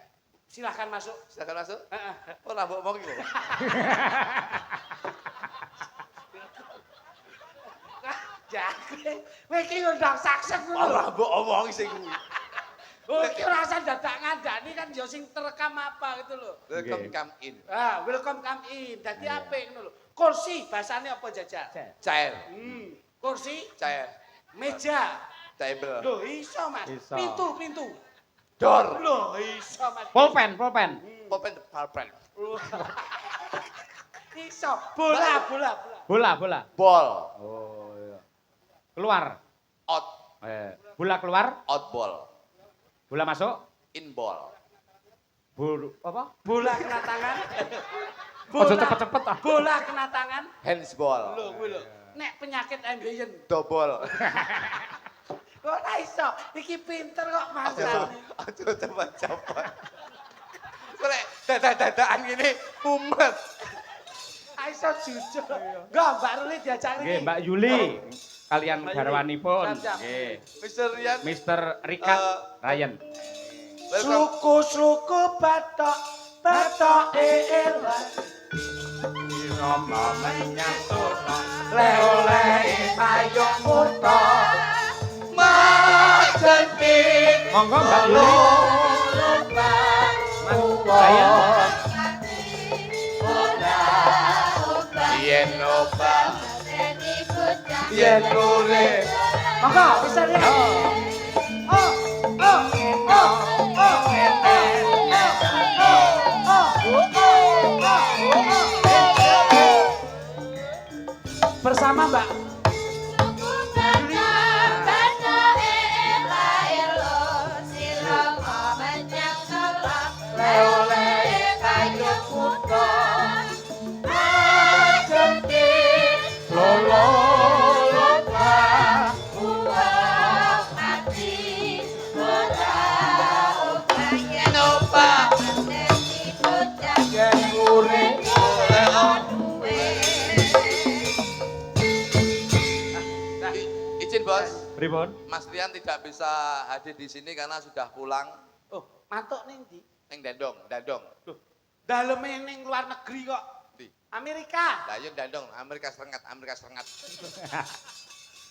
Speaker 1: Silahkan masuk.
Speaker 2: Silakan masuk.
Speaker 1: Heeh.
Speaker 2: Ora mbok omong iku.
Speaker 1: Jagre, kowe iki undang sukses ngono.
Speaker 2: Ora mbok omong sing kuwi.
Speaker 1: Oh, iki ora usah dadak ngandani kan ya sing terekam apa gitu lho.
Speaker 2: Welcome come in.
Speaker 1: Ah, welcome come in. Dadi apik ngono lho. Kursi bahasane apa jajal?
Speaker 2: Chair.
Speaker 1: Kursi,
Speaker 2: Chair.
Speaker 1: meja.
Speaker 2: Table.
Speaker 1: Loh, iso Mas.
Speaker 3: Iso.
Speaker 1: Pintu.
Speaker 2: Door.
Speaker 1: Loh, iso Mas.
Speaker 3: Pulpen.
Speaker 2: Open the pulpen.
Speaker 1: Iso. Bola.
Speaker 3: Bola.
Speaker 2: Ball.
Speaker 3: Oh iya. Keluar.
Speaker 2: Out.
Speaker 3: Bola keluar,
Speaker 2: Out ball.
Speaker 3: bola masuk.
Speaker 2: In ball.
Speaker 3: Apa?
Speaker 1: Bola kena tangan.
Speaker 3: Ojo cepet-cepet ah.
Speaker 1: Bola kena tangan.
Speaker 2: Hands ball.
Speaker 1: Lho, kuwi lho. Nek penyakit ambeien.
Speaker 2: Double.
Speaker 1: Kok ora iso? Iki pinter kok Mas.
Speaker 2: Aduh cepet-cepet. Kore dadak-dadakan gini umet.
Speaker 1: Iso jujur. Enggak, Mbak Ruli diajak
Speaker 3: Nggih,
Speaker 1: iki.
Speaker 3: Mbak Yuli kalian
Speaker 1: Mbak Yuli.
Speaker 3: garwanipun.
Speaker 1: Siap.
Speaker 3: Nggih.
Speaker 2: Mr. Rian.
Speaker 3: Mr. Rikat Ryan.
Speaker 2: Welcome.
Speaker 1: Suku batok elah.
Speaker 3: Irama menyasuna
Speaker 1: Le-ole payung murta.
Speaker 2: Majentik.
Speaker 3: Monggo Mbak Yuli. Mas Ryan.
Speaker 2: Yen obah.
Speaker 4: Yen
Speaker 2: Yen urip.
Speaker 1: Monggo bisa lihat. Bersama Mbak
Speaker 2: Yen obah. Yen urip. Izin bos,
Speaker 3: Pripun?
Speaker 2: Mas Rian tidak bisa hadir di sini karena sudah pulang
Speaker 1: Oh, mantuk ning ndi?
Speaker 2: ning Dandong.
Speaker 1: Loh, daleme ning luar negeri kok.
Speaker 2: Di.
Speaker 1: Amerika.
Speaker 2: Lah yo Dandong, Amerika Serengat.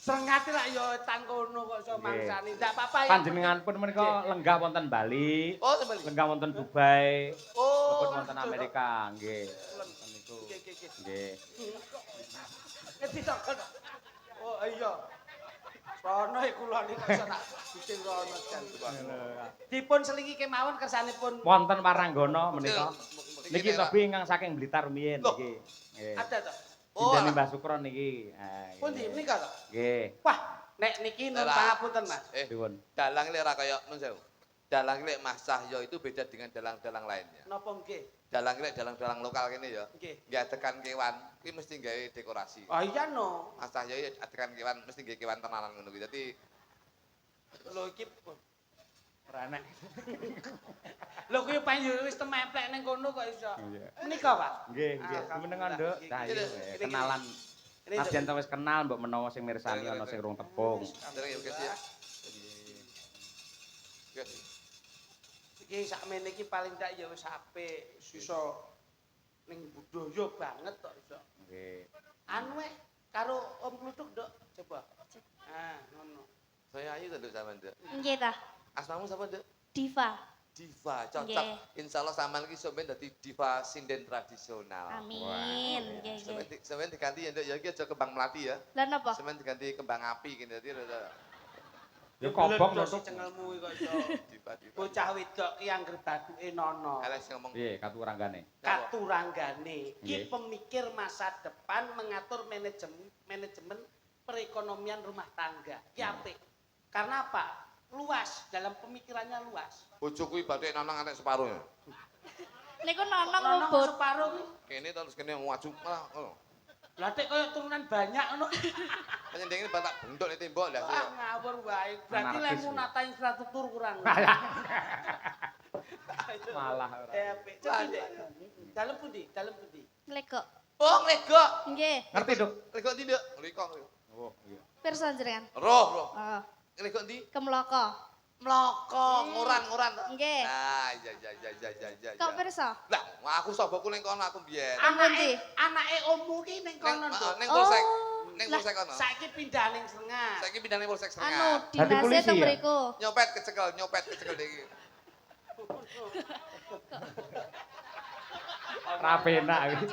Speaker 1: Srengate lak yo tan kono kok iso
Speaker 3: Nggih.
Speaker 1: mangsani. Ndak apa-apa ya.
Speaker 3: Panjenengan pun menika lenggah wonten Bali,
Speaker 2: Oh, sembali.
Speaker 3: lenggah wonten Dubai,
Speaker 2: Oh,
Speaker 3: pun wonten
Speaker 1: gitu.
Speaker 3: Amerika, nggih. Niku.
Speaker 1: Nggih.
Speaker 3: Nggih.
Speaker 1: Ngerti to kono. Oh iya. Rono iku kula niku iso tak bikin rono jan. Dipun selingi kemawon kersanipun.
Speaker 3: Wonten Waranggana menika. Niki
Speaker 2: Niki
Speaker 3: tobi ingkang saking Blitar rumiyin
Speaker 2: Loh.
Speaker 3: niki. Nggih.
Speaker 1: Ada to?
Speaker 2: Oh,
Speaker 3: Dindani Mbah Sukron niki.
Speaker 1: Pundi menika to?
Speaker 3: Nggih.
Speaker 1: Wah, nek niki nun
Speaker 2: Lah.
Speaker 1: pangapunten Mas.
Speaker 3: Pripun?
Speaker 2: dalang ini ora kaya nun sewu. Dalang ini Mas Cahyo itu beda dengan dalang-dalang lainnya.
Speaker 1: Napa nggih?
Speaker 2: Dalang ini dalang-dalang lokal kene ya.
Speaker 1: Nggih.
Speaker 2: Nggih tekan kewan, kuwi mesti gawe dekorasi.
Speaker 1: Oh iya no.
Speaker 2: Mas Cahyo iki tekan kewan mesti gawe kewan tenanan ngono kuwi. Dadi
Speaker 1: Lho iki ora enak. Lho kuwi payu wis templek ning kono kok iso.
Speaker 3: Iya.
Speaker 1: Menika, Pak.
Speaker 3: Nggih, nggih.
Speaker 1: Alhamdulillah.
Speaker 3: Menengan, Nduk.
Speaker 1: Nggih,
Speaker 3: Nah,
Speaker 1: nggih.
Speaker 3: iya,
Speaker 1: Ini,
Speaker 3: kenalan.
Speaker 1: Ini,
Speaker 3: Nadyan wis kenal mbok menawa sing mirsani ana sing rung tepung.
Speaker 2: dereng ya guys ya. Oke.
Speaker 1: Iki sakmene iki paling ndak ya wis apik, iso ning budaya banget kok iso.
Speaker 3: Nggih.
Speaker 1: Anu karo Om Kluthuk, Nduk, coba. Ah, ngono.
Speaker 2: Saya ayu ta Nduk sampean, Nduk.
Speaker 4: Nggih ta,
Speaker 2: Asmamu sapa, Nduk?
Speaker 4: Diva.
Speaker 2: Diva, cocok.
Speaker 4: Nggih.
Speaker 2: Insyaallah sampean iki sampean dadi diva sinden tradisional.
Speaker 4: Amin. Nggih, nggih.
Speaker 2: Sampean diganti ya, Nduk. Ya iki aja kembang melati ya.
Speaker 4: Lah napa?
Speaker 2: Sampean diganti kembang api kene dadi rada
Speaker 3: Ya kobong lho,
Speaker 1: si
Speaker 3: Tuk.
Speaker 1: cengelmu iki kok iso.
Speaker 2: diva-diva.
Speaker 1: Bocah wedok ki anggere bathuke nono.
Speaker 2: Elek sing ngomong.
Speaker 3: Piye katuranggane?
Speaker 1: Katuranggane
Speaker 3: Nggih.
Speaker 1: ki pemikir masa depan mengatur manajemen perekonomian rumah tangga. Ki apik. Karena apa? Luas, dalam pemikirannya luas.
Speaker 2: Bojoku iki bathike nanang antek separuh ya.
Speaker 4: Niku nonong
Speaker 1: Nono
Speaker 4: ngubut.
Speaker 1: separuh ki.
Speaker 2: Kene terus kene maju malah ngono.
Speaker 1: Lah tek koyo turunan banyak ngono.
Speaker 2: Penyendengin batak bentuk nih tembok lah.
Speaker 1: Ah ngawur wae. Berarti
Speaker 3: Anarkis,
Speaker 1: lemu
Speaker 3: ya.
Speaker 1: nata infrastruktur kurang.
Speaker 3: Malah ora.
Speaker 1: Apik. Coba Dek. Dalem pundi? Dalem pundi?
Speaker 4: Legok.
Speaker 2: Oh, legok.
Speaker 4: Nggih.
Speaker 3: Ngerti, Duk?
Speaker 2: Legok ndi, Nduk? Legok.
Speaker 3: Oh, iya.
Speaker 4: Pirsa jenengan?
Speaker 2: Roh, roh.
Speaker 4: Oh,
Speaker 2: Legok ndi?
Speaker 4: Kemloko.
Speaker 2: Mloko, nguran-nguran.
Speaker 4: Nggih.
Speaker 2: Nah, iya.
Speaker 4: Kok pirsa?
Speaker 2: Lah, aku soboku ning kono aku biyen.
Speaker 1: Anake ommu ki ning kono, Nduk.
Speaker 2: Ning polsek.
Speaker 4: Oh,
Speaker 2: Ning
Speaker 4: lah,
Speaker 2: polsek kono.
Speaker 1: Saiki pindah ning Srengat.
Speaker 2: Saiki pindah ning polsek
Speaker 4: Anu,
Speaker 2: Srengat.
Speaker 3: Dadi
Speaker 4: dinase
Speaker 3: polisi
Speaker 4: teng
Speaker 3: ya?
Speaker 4: mriku.
Speaker 2: Nyopet kecekel iki.
Speaker 3: Ra penak iki.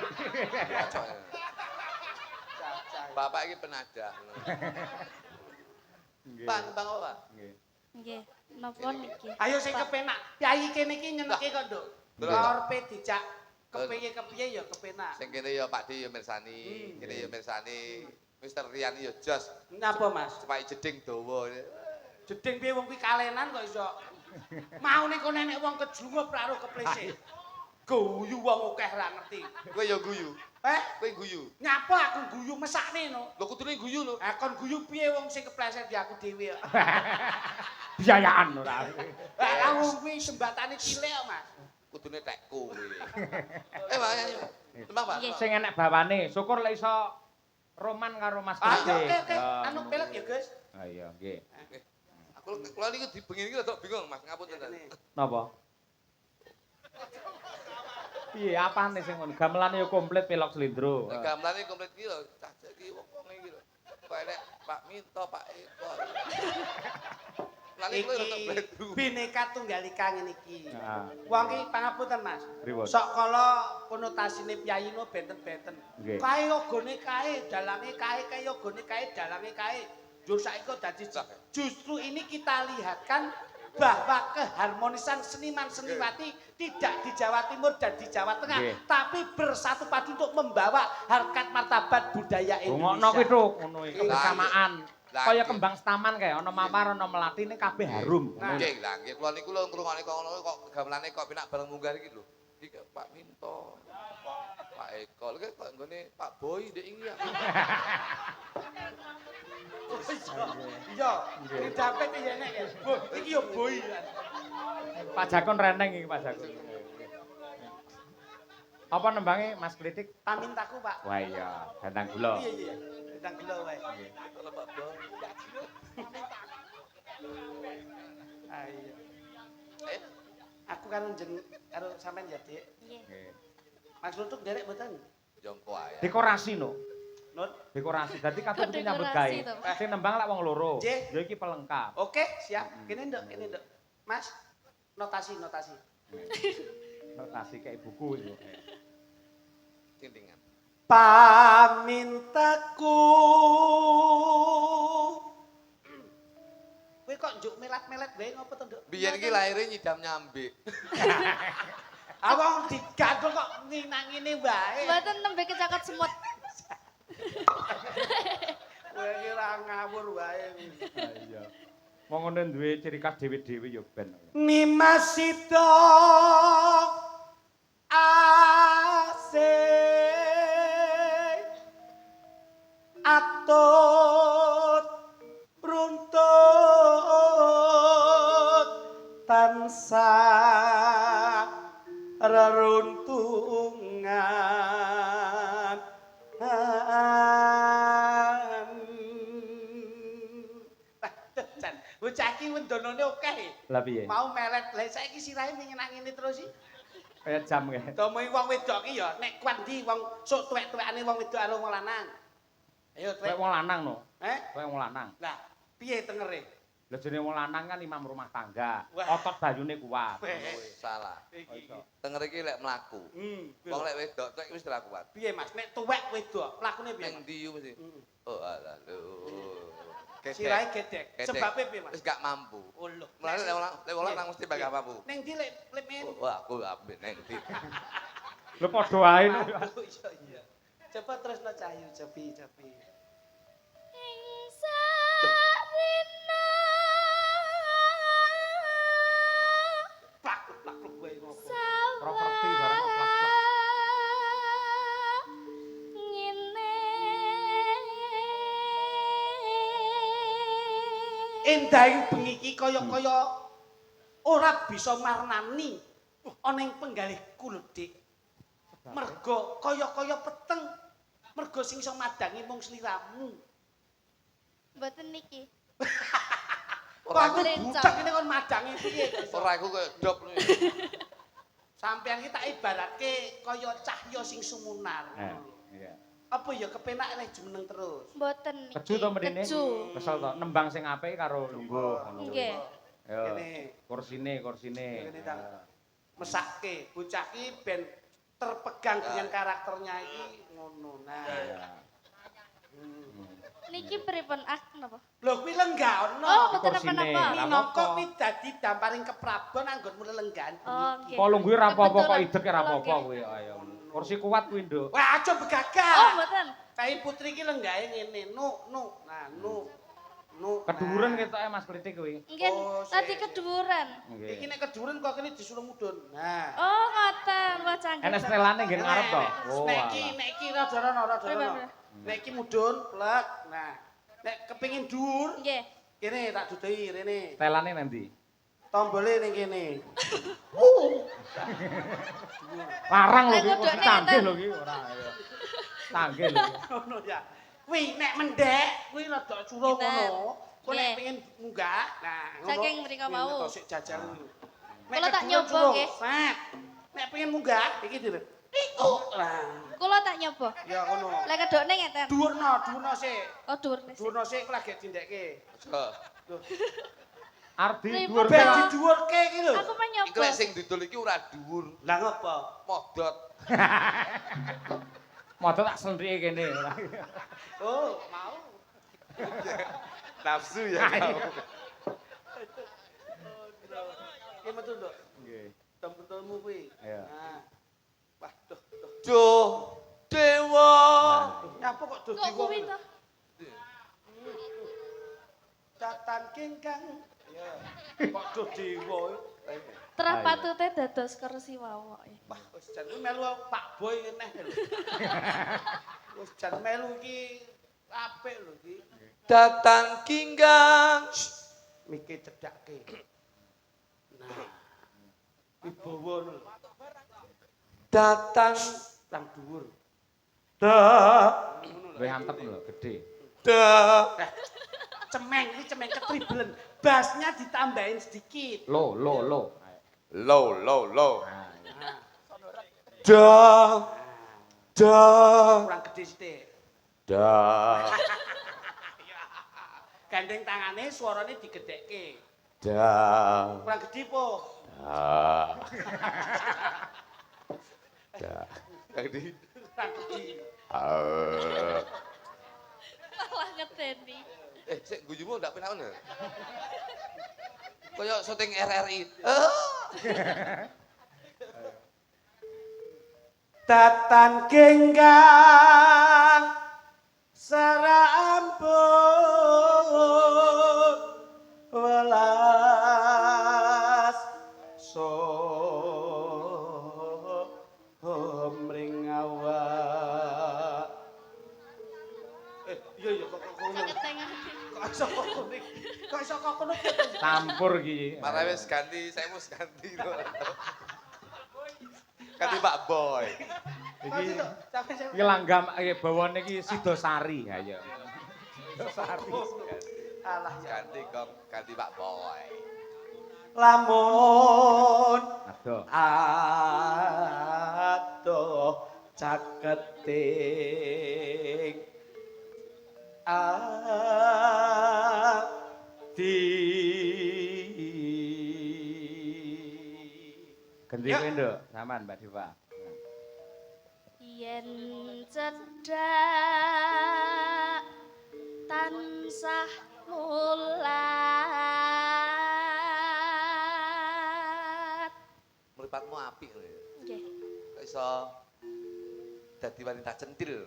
Speaker 2: Kacau. Bapak iki penadah.
Speaker 3: Nggih.
Speaker 2: Bang apa?
Speaker 3: Nggih.
Speaker 4: Nggih. Napa niki?
Speaker 1: Ayo sing kepenak. Kyai kene iki nyeneki kok, Nduk.
Speaker 2: Lho.
Speaker 1: Karepe dijak kepiye-kepiye ya kepenak.
Speaker 2: Sing kene ya Pak D ya mirsani, kene ya mirsani. Mister Rian ya jos.
Speaker 1: Napa, Mas?
Speaker 2: Cepake jeding dawa.
Speaker 1: Jeding piye wong kuwi kalenan kok iso. Mau ning kono nek wong kejlungup ra ro keplese. Guyu wong akeh ra ngerti.
Speaker 2: Kowe ya guyu. Kowe guyu.
Speaker 1: Nyapa aku guyu mesakne no.
Speaker 2: Lho kudune guyu lho.
Speaker 1: Kon guyu piye wong sing kepleset di aku dhewe kok.
Speaker 3: Biayaan ora.
Speaker 1: Lah wong kuwi jembatane cilik kok, Mas.
Speaker 2: Kudune tek kowe. Pak ayo. Tembang, Pak.
Speaker 4: Nggih.
Speaker 3: Sing enek bawane, syukur lek iso roman karo Mas
Speaker 1: Ayo
Speaker 3: Kece.
Speaker 1: oke. Anu pelet ya, Gus.
Speaker 3: Ah iya, nggih.
Speaker 2: Aku kula niku dibengi iki rada bingung, Mas. Ngapunten.
Speaker 3: Napa? Piye apane sing ngono? Gamelane yo komplit pelok slendro.
Speaker 2: Nek gamelane komplit iki lho, cah iki wong iki lho. Kok enek Pak Minto, Pak Eko. Lan iki rada
Speaker 1: Iki
Speaker 2: bledu.
Speaker 1: Bhinneka Tunggal Ika ngene iki.
Speaker 3: Heeh.
Speaker 1: Wong iki pangapunten, Mas.
Speaker 3: Pripun?
Speaker 1: Sok kala konotasine piyai no benten-benten.
Speaker 3: Nggih.
Speaker 1: Kae yogane kae, dalange kae, kae yogane kae, dalange kae. Jur saiki kok dadi justru ini kita lihatkan bahwa keharmonisan seniman seniwati tidak di Jawa Timur dan di Jawa Tengah,
Speaker 3: Nggih.
Speaker 1: tapi bersatu padu untuk membawa harkat martabat budaya
Speaker 3: Ngono
Speaker 1: Indonesia.
Speaker 3: kuwi Tuk, ngono iki kebersamaan.
Speaker 2: Lah,
Speaker 3: Kaya
Speaker 2: nggih.
Speaker 3: kembang setaman kae ana mawar ana melati ini kabeh harum.
Speaker 1: Nah.
Speaker 2: Nggih, lah nggih kula niku lho ngrungokne kok ngono kok gamelane kok penak bareng munggah iki lho. Iki Pak Minto. Pak Eko, lho kok nggone Pak Boy ndek iki ya.
Speaker 1: Iya, ini dapet ya nek ya. Bu, iki yo boi kan.
Speaker 3: Pak Jakon reneng iki Pak Jakon. Apa nembange Mas Kritik?
Speaker 1: Pamintaku, Pak.
Speaker 3: Wah iya, gandang gula.
Speaker 1: Iya. Sedang gelo wae.
Speaker 2: Kalau Pak Boy.
Speaker 1: Ayo.
Speaker 2: Eh,
Speaker 1: Aku karo karo sampean ya, Dik.
Speaker 4: Nggih.
Speaker 3: Nggih.
Speaker 1: Mas Lutuk derek mboten?
Speaker 2: jongko ae.
Speaker 3: Dekorasi no.
Speaker 1: Nun.
Speaker 3: Dekorasi. Dadi katut
Speaker 4: Dekorasi
Speaker 3: nyambut gawe.
Speaker 4: to,
Speaker 3: Sing nembang lak wong loro.
Speaker 1: Nggih.
Speaker 3: Ya iki pelengkap.
Speaker 1: Oke, siap. Kene nduk, Mas, notasi.
Speaker 3: Notasi kayak buku itu.
Speaker 2: Tintingan.
Speaker 1: Pamintaku. Kowe kok njuk melet-melet wae ngopo to, Nduk?
Speaker 2: Biyen iki lahire nyidam nyambe.
Speaker 1: Awang digandul kok nang ngene wae.
Speaker 4: Mboten nembe kecakot semut.
Speaker 1: Kowe iki ra ngawur wae.
Speaker 3: Iya. Wong ngene duwe ciri khas dhewe-dhewe ya ben.
Speaker 1: Nimasita asih atut runtut tansah reruntungan bocah iki wendonane akeh.
Speaker 3: Lah piye?
Speaker 1: Mau melet, lah saiki sirahe ning nang ngene terus iki.
Speaker 3: Kaya jam kae.
Speaker 1: Domohi wong wedok ki ya nek kuwi ndi wong sok tuwek-tuwekane wong wedok karo wong lanang. Ayo
Speaker 3: Kayak
Speaker 1: tuwek.
Speaker 3: wong lanang no.
Speaker 1: Heh?
Speaker 3: Kayak wong lanang.
Speaker 1: Lah, piye tengere?
Speaker 3: Lah jenenge wong lanang kan imam rumah tangga.
Speaker 1: Wah.
Speaker 3: Otot bayune kuat.
Speaker 2: Salah.
Speaker 1: Iki.
Speaker 2: Tenger iki lek mlaku. Wong lek wedok tek wis ora kuat.
Speaker 1: Piye Mas? Nek tuwek wedok, mlakune piye?
Speaker 2: Ning
Speaker 1: Mas?
Speaker 2: ndi yo mesti.
Speaker 1: Hmm.
Speaker 2: Oh alah lho.
Speaker 1: Sirahe gedek.
Speaker 2: Gedek.
Speaker 1: Sebabe piye Mas?
Speaker 2: Wis gak mampu.
Speaker 1: Oh lho.
Speaker 2: Mulane lek wong lanang mesti gak mampu.
Speaker 1: Ning ndi lek men?
Speaker 2: Wah, aku ambek ning ndi.
Speaker 3: Lho padha wae.
Speaker 1: Aduh, iya. Coba terusno Cahyu, Japi.
Speaker 4: Ing sarina
Speaker 1: Plak-plak wae ngopo.
Speaker 3: Properti barang plak-plak.
Speaker 4: ngene
Speaker 1: Endahing bengi iki kaya-kaya ora bisa marnani ana ing penggalihku lho, Dik. Mergo kaya-kaya peteng. Mergo sing iso madangi mung sliramu.
Speaker 4: mboten niki.
Speaker 1: Kok
Speaker 2: Ora
Speaker 1: aku
Speaker 4: Lencong.
Speaker 1: butek ini kon madangi piye kok iso?
Speaker 2: ora aku kayak dop.
Speaker 1: Sampeyan ki tak ibaratke kaya cahya sing sumunar.
Speaker 3: Iya.
Speaker 1: Apa ya kepenak leh jumeneng terus.
Speaker 4: Mboten niki.
Speaker 3: Keju to mrene?
Speaker 4: Keju.
Speaker 3: Kesel to nembang sing apik karo lungguh ngono.
Speaker 4: Nggih.
Speaker 3: Yo.
Speaker 1: Kene.
Speaker 3: Kursine.
Speaker 1: Kene tak mesake bocah ki ben terpegang dengan karakternya iki ngono. Nah.
Speaker 3: Iya.
Speaker 4: Niki pripun napa?
Speaker 1: Lho kuwi lenggah ono.
Speaker 4: Oh, mboten
Speaker 3: Kursine.
Speaker 4: napa-napa.
Speaker 1: Minangka kuwi dadi damparing keprabon anggonmu lelenggan.
Speaker 4: Oh, nggih.
Speaker 3: Kok lungguhe ra apa-apa kok
Speaker 4: Kebetulan.
Speaker 3: ideke ra apa-apa
Speaker 4: Nggih.
Speaker 3: kuwi ayo. Kursi kuat kuwi, Nduk.
Speaker 1: Wah, aja begagah.
Speaker 4: Oh, mboten.
Speaker 1: Kae putri ki lenggahe ngene, nuk. Nah, nuk.
Speaker 3: Keduren
Speaker 1: Nah.
Speaker 3: ketoke Mas Kritik kuwi.
Speaker 4: Nggih,
Speaker 1: Oh,
Speaker 4: tadi
Speaker 1: sik.
Speaker 4: keduren.
Speaker 1: Iki nek keduren kok kene disuruh mudhun. Nah.
Speaker 4: Oh, ngoten. Wah, canggih.
Speaker 3: Enes telane nggih ngarep to. Oh.
Speaker 1: Nek iki rada rono.
Speaker 4: Berapa?
Speaker 1: Nek iki mudhun, plek. Nah, nek kepengin dhuwur,
Speaker 4: Nggih.
Speaker 1: kene tak duduhi rene.
Speaker 3: Telane nanti.
Speaker 1: Tombole ning kene.
Speaker 3: Larang lho
Speaker 4: Lah,
Speaker 3: ki,
Speaker 4: ngudukne
Speaker 3: canggih
Speaker 4: ngeten.
Speaker 3: lho ki ora. Ayo. Canggih lho.
Speaker 1: Ngono ya. Kuwi nek mendek, kuwi rada suruh
Speaker 4: Ngeten.
Speaker 1: ngono. Kok nek
Speaker 4: Nggih.
Speaker 1: pengen munggah, nah ngono.
Speaker 4: Saking mriko mau.
Speaker 1: Ngetos sik jajar dulu.
Speaker 4: Kula tak
Speaker 1: keduren
Speaker 4: nyoba,
Speaker 1: suruh,
Speaker 4: nggih.
Speaker 1: set. Nek pengen munggah, iki dire. Iku. Nah,
Speaker 4: Kula tak nyoba.
Speaker 1: ya ngono.
Speaker 4: Lah kedokne ngeten.
Speaker 1: Dhuwurno sik.
Speaker 4: Oh, dhuwur wis.
Speaker 1: Dhuwurno sik ku lagi dindekke.
Speaker 2: Aja.
Speaker 1: Loh,
Speaker 3: Ardi
Speaker 4: Pripun,
Speaker 3: dhuwur
Speaker 1: ben
Speaker 4: Pak?
Speaker 1: didhuwurke iki lho.
Speaker 4: Aku mah
Speaker 2: Iku lek
Speaker 4: nyoba.
Speaker 2: sing didol iki ora dhuwur,
Speaker 1: Lah ngopo?
Speaker 2: modot.
Speaker 3: Modal tak sendrike kene ora.
Speaker 1: Oh, mau.
Speaker 2: Nafsu ya kau.
Speaker 1: Ki metu, Nduk.
Speaker 3: Nggih.
Speaker 1: Tem-temmu kuwi.
Speaker 3: Iya.
Speaker 1: Nah. Wah, duh.
Speaker 2: Duh, dewa.
Speaker 1: Nyapa kok do
Speaker 4: Kok
Speaker 1: diwong?
Speaker 4: kuwi to?
Speaker 1: Datan kingkang. Ya. Kok do dewa.
Speaker 4: Terapatute dados kursi wawoke.
Speaker 1: Wah, wis jan kuwi melu Pak Boy neh lho. Wis jan melu iki apik lho iki.
Speaker 2: Datang kinggang.
Speaker 1: Mike cedhakke. Nah. Wibawa lho.
Speaker 2: Datang
Speaker 1: Lang dhuwur.
Speaker 3: Luwih antep lho, gedhe.
Speaker 1: Cemeng iki cemeng ketribelen. Bassnya ditambahin sedikit.
Speaker 3: Lo.
Speaker 2: low.
Speaker 3: Nah, iya.
Speaker 1: Nah,
Speaker 2: Da.
Speaker 1: kurang gede sithik.
Speaker 2: Da.
Speaker 1: Gandeng tangane suarane digedhekke.
Speaker 2: Da.
Speaker 1: Kurang gede po.
Speaker 2: Da. Kang di.
Speaker 1: Kurang gede.
Speaker 4: Malah ngeteni.
Speaker 2: Sik guyumu ndak penaon ya? Kaya syuting RRI.
Speaker 1: Datan kenggang sarambut welas somring awak. Iya kok ngono.
Speaker 4: Sakit tengen.
Speaker 1: Kok iso kok ngono. Kok iso kok ngono.
Speaker 3: Campur iki.
Speaker 2: Mara wis ganti, saya mus ganti lho. Ganti Pak Boy.
Speaker 3: Iki
Speaker 1: Sampai
Speaker 3: iki langgam bawane iki Sidosari. Ha ya. Sidosari.
Speaker 1: alah ya.
Speaker 2: Ganti Pak Boy.
Speaker 1: Lamun
Speaker 3: Aduh.
Speaker 1: adoh caketing ati
Speaker 3: Ganti kowe, Nduk. Saman Mbak Diva.
Speaker 4: Yen cedhak tansah mulat.
Speaker 2: Mripatmu apik lho.
Speaker 4: Nggih.
Speaker 2: Kok iso dadi wanita centil.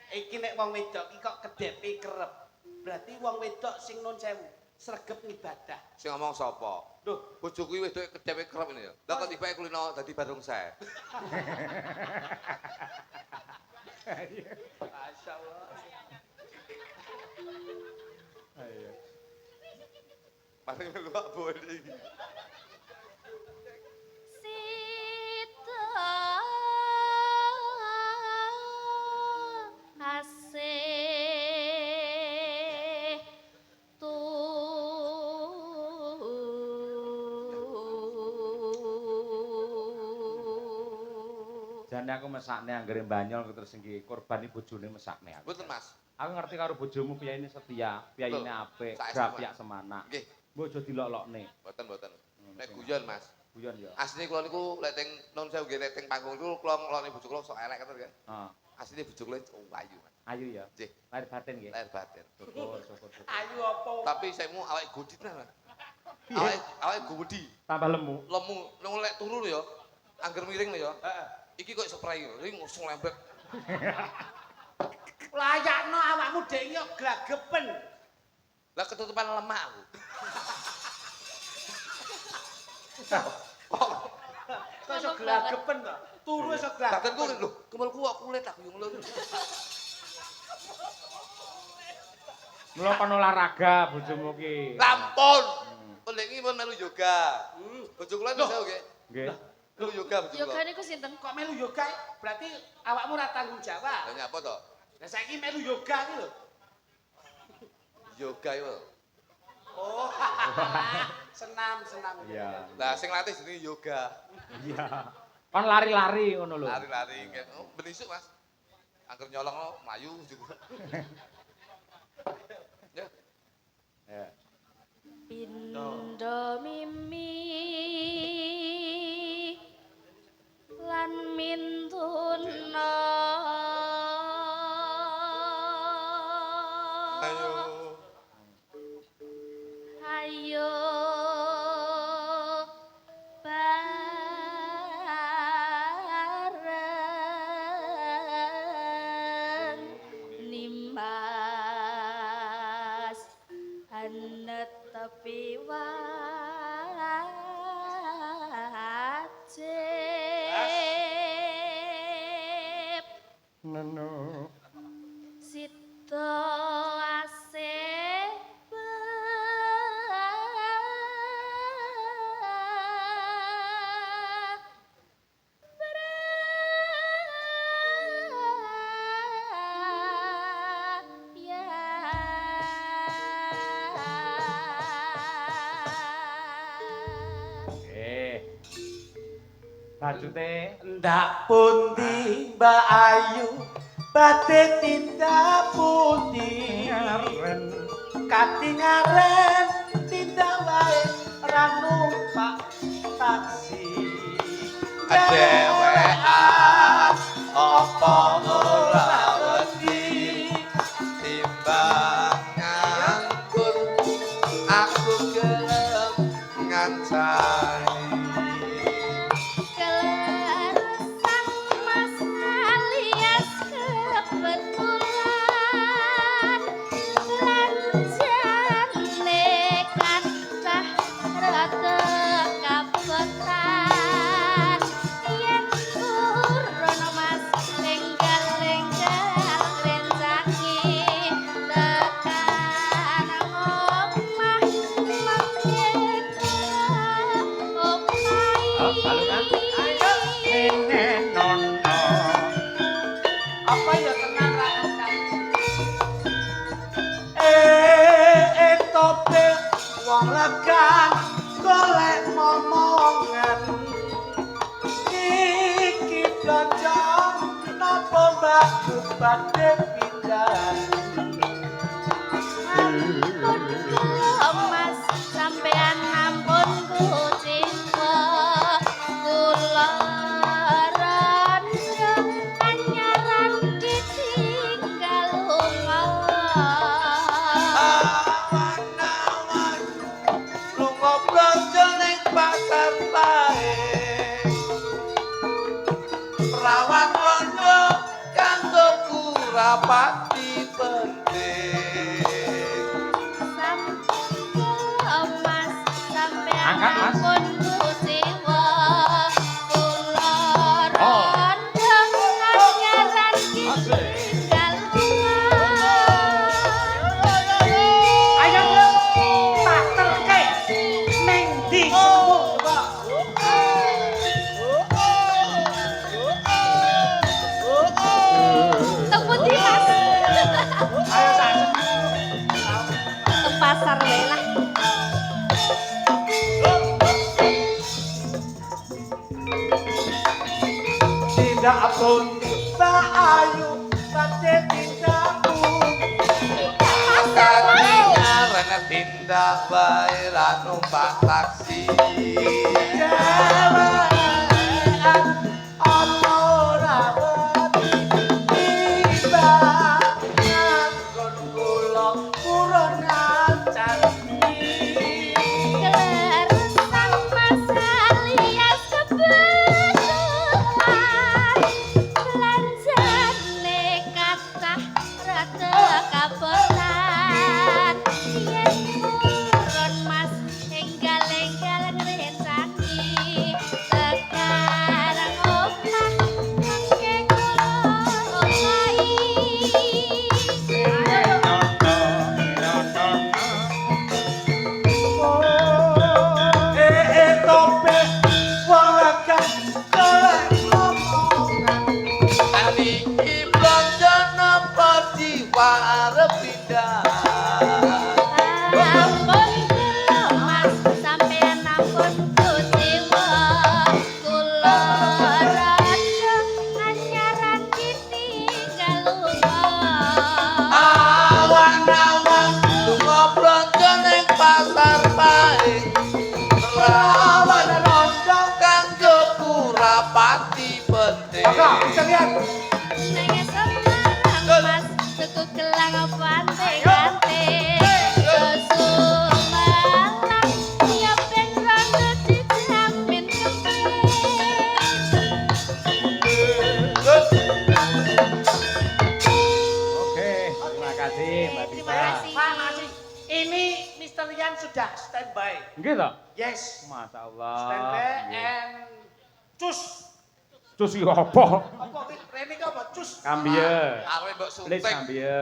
Speaker 1: iki nek wong wedok iki kok kedepe kerep berarti wong wedok sing nun sewu sregep ngibadah
Speaker 2: Sing ngomong sapa?
Speaker 1: lho
Speaker 2: Bojoku iki wedoke kedepe kerep ini ya. Lah kok tiba kulino dadi barongsai.
Speaker 1: masyaallah
Speaker 3: Ayo.
Speaker 2: Mari melu Pak Boy iki.
Speaker 4: Sita asih tuwa
Speaker 3: Jane aku mesakne anggere banyol terus nggih korban bojone mesakne aku.
Speaker 2: Mboten Mas.
Speaker 3: Aku ngerti karo bojomu piyayine setia, piyayine apik,
Speaker 2: saestu,
Speaker 3: grapiak semana.
Speaker 2: Nggih,
Speaker 3: Mbok aja dilok-lokne.
Speaker 2: mboten. Nek guyon Mas.
Speaker 3: Guyon ya.
Speaker 2: Asline kula niku lek teng non sewu nggih teng panggung niku kula ngeloni bojo kula sok elek ngoten kan.
Speaker 3: Heeh.
Speaker 2: Asline bojo kula ayu Mas.
Speaker 3: Ayu ya.
Speaker 2: Nggih,
Speaker 3: Lahir batin nggih.
Speaker 2: lahir batin.
Speaker 3: Syukur.
Speaker 1: Ayu apa?
Speaker 2: Tapi saemu awake godit Mas. Awake gowedi,
Speaker 3: Tambah lemu.
Speaker 2: lemu, nang lek turu lho ya. Angger miring lho ya. Iki kok spray ring langsung lembek.
Speaker 1: Layakno awakmu dek iki glagepen.
Speaker 2: Lah ketutupan lemak aku.
Speaker 1: Kok iso glagepen to? Turu iso glagepen.
Speaker 2: Badanku lho, kemelku kok kulit aku yo ngono.
Speaker 3: Mula kon olahraga bojomu ki.
Speaker 2: Lampun. Lek iki pun melu yoga. Bojo kula
Speaker 1: Loh.
Speaker 2: bisa nggih.
Speaker 3: Nggih.
Speaker 2: Melu yoga bojo kula.
Speaker 4: Yoga niku sinten?
Speaker 1: Kok melu yoga? Berarti awakmu ora tanggung jawab.
Speaker 2: Lah nyapa to?
Speaker 1: Lah saiki melu yoga iki lho.
Speaker 2: Yoga yo.
Speaker 1: Oh. Senam.
Speaker 3: Iya.
Speaker 2: Lah sing latih jenenge yoga.
Speaker 3: Iya. Kon lari-lari ngono lho.
Speaker 2: Lari-lari nggih. Oh, ben isuk Mas. Angger nyolong mlayu juga. Ya.
Speaker 3: Ya.
Speaker 4: Pindha mimi lan mintuna
Speaker 2: Ayo.
Speaker 4: ayo bareng nimbas anet tepi wajib
Speaker 3: Neno.
Speaker 4: sito asih
Speaker 3: Bajute
Speaker 1: Ndak pundi Mbak Ayu badhe tindak pundi katingaren tindak wae ra numpak taksi
Speaker 2: Dewean apa ora wedi timbangan pun aku gelem ngancani.
Speaker 4: Keleresan mas alias kebetulan lan jane kancah rada kabetan yen turun mas lenggal-lenggal rencaki tekan omah
Speaker 3: balungan. Nene nono.
Speaker 1: apa ya tenang ra tope wong legan golek momongan iki blanja napa mbakku badhe pindah
Speaker 4: Mas sampean ampun kuciwa kula randang anyaran ditinggal lunga
Speaker 2: Awan-awan lunga blanja ning pasar bae. Rawat rondo kanggoku rapati penting.
Speaker 4: Mas sampean
Speaker 3: Angkat, Mas.
Speaker 4: ampun kuciwa kula randang anyaran ditinggal lunga
Speaker 1: ayo tak terke ning ndi
Speaker 4: Teng pundi, Mas?
Speaker 1: ayo tak
Speaker 4: Teng pasar wae lah.
Speaker 1: Ya ampun, Mbak Ayu, pate tindakku.
Speaker 2: Katanya rene tindak bae ra numpak taksi.
Speaker 1: Jalan ana ora wedi tiba nggon kula purun ngancani.
Speaker 4: Kleresan masalias kebetulan belanjane kathah rada kabotan yen purun mas enggal-enggal ngresani sekarang omah mangke kula omahi.
Speaker 1: Tope wong akeh golek omongan.
Speaker 2: Aniki blonjo napa jiwa arep pindah.
Speaker 4: Ampun kula mas sampeyan ampun kuciwa kula raja anyaran ditinggal lunga.
Speaker 2: Awan-awan lunga blonjo ning pasar paing. Rawan rondo kanggo kurapati penting.
Speaker 4: Nang Semarang mas tuku gelang pante-pante. Sesumalang ya ben rondo dijamin
Speaker 3: Oke, terima kasih Mbak
Speaker 4: Terima
Speaker 3: Tita.
Speaker 4: kasih.
Speaker 1: Pak Masih, ini Mr. Rian sudah standby.
Speaker 3: Nggih to?
Speaker 1: Yes,
Speaker 3: Masya Allah.
Speaker 1: standby
Speaker 3: Nggih.
Speaker 1: and cus.
Speaker 3: Cus iki apa?
Speaker 1: Apa Rene ki apa cus?
Speaker 3: Kambie.
Speaker 2: Arep mbok
Speaker 3: Please
Speaker 2: suntik.
Speaker 3: kambie.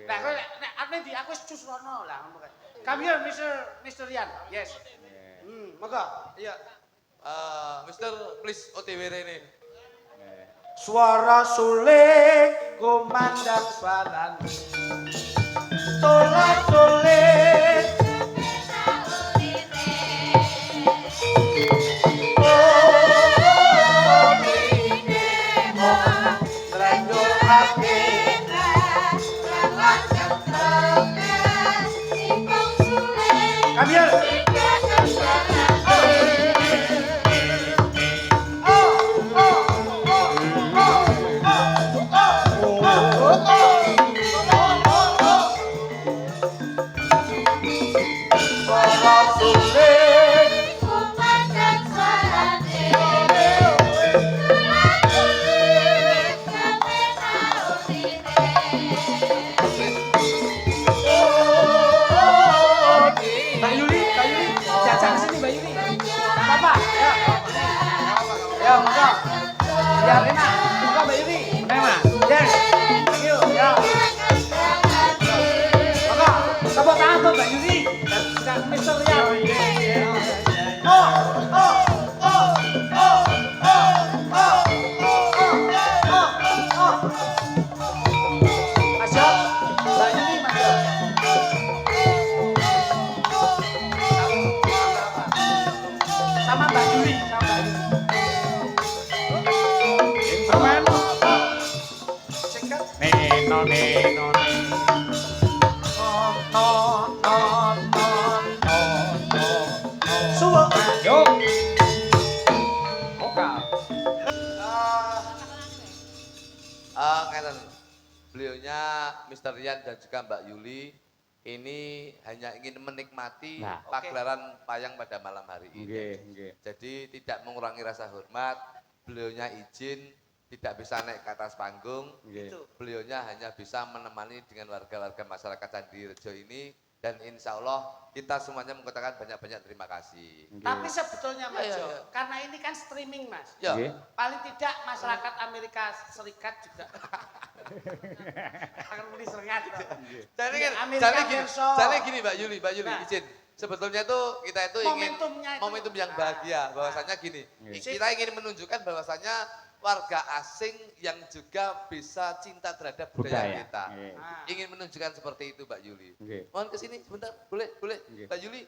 Speaker 1: Nah, kowe nek arep ndi aku wis cus rono lah ngono kae. Come here Mr. Rian. Yes. Monggo. Iya.
Speaker 2: Mister, please OTW Rene.
Speaker 1: Suara suling kumandang swaran. Tolak-tolik Come here. Mbak Yuli, diajak ke sini Mbak Yuli. Enggak apa-apa. Ya. Ya, monggo. Ya, Rena. Monggo Mbak Yuli.
Speaker 3: Memang.
Speaker 1: Yes. Thank you. Ya. Monggo. Tepuk tangan untuk Mbak Yuli dan Mr. Rian. Oh, oh, oh, oh, oh, oh, oh, oh. Mas Jo, Mbak Yuli, Mas Jo. Sama Mbak Yuli, sama Mbak Yuli.
Speaker 3: Instrumen.
Speaker 1: Singkat.
Speaker 3: Neno neno.
Speaker 1: Suwo.
Speaker 3: Yuk. Vokal.
Speaker 2: Ngeten. Beliaunya Mr. Rian dan juga Mbak Yuli ini hanya ingin menikmati
Speaker 3: Nah.
Speaker 2: pagelaran payang pada malam hari ini.
Speaker 3: Nggih, nggih.
Speaker 2: Jadi tidak mengurangi rasa hormat, beliaunya izin tidak bisa naik ke atas panggung.
Speaker 3: Nggih.
Speaker 2: Beliaunya hanya bisa menemani dengan warga-warga masyarakat Candi Rejo ini dan insya Allah kita semuanya mengatakan banyak-banyak terima kasih.
Speaker 3: Nggih.
Speaker 1: Tapi sebetulnya Mas
Speaker 2: Iya,
Speaker 1: Jo,
Speaker 2: iya.
Speaker 1: karena ini kan streaming Mas.
Speaker 2: Ya,
Speaker 3: Nggih.
Speaker 1: Paling tidak masyarakat Amerika Serikat juga akan disengat.
Speaker 2: jadi kan,
Speaker 1: Amerika
Speaker 2: jadi gini Mbak Yuli
Speaker 1: Nah.
Speaker 2: izin. Sebetulnya tuh kita itu ingin
Speaker 1: Momentumnya itu.
Speaker 2: momentum yang bahagia. Bahwasanya gini,
Speaker 3: Nggih.
Speaker 2: kita ingin menunjukkan bahwasanya warga asing yang juga bisa cinta terhadap budaya
Speaker 3: Budaya.
Speaker 2: kita.
Speaker 3: Nggih.
Speaker 1: Nah,
Speaker 2: Ingin menunjukkan seperti itu Mbak Yuli.
Speaker 3: Nggih.
Speaker 2: Mohon ke sini sebentar, boleh,
Speaker 3: Nggih.
Speaker 2: Mbak Yuli.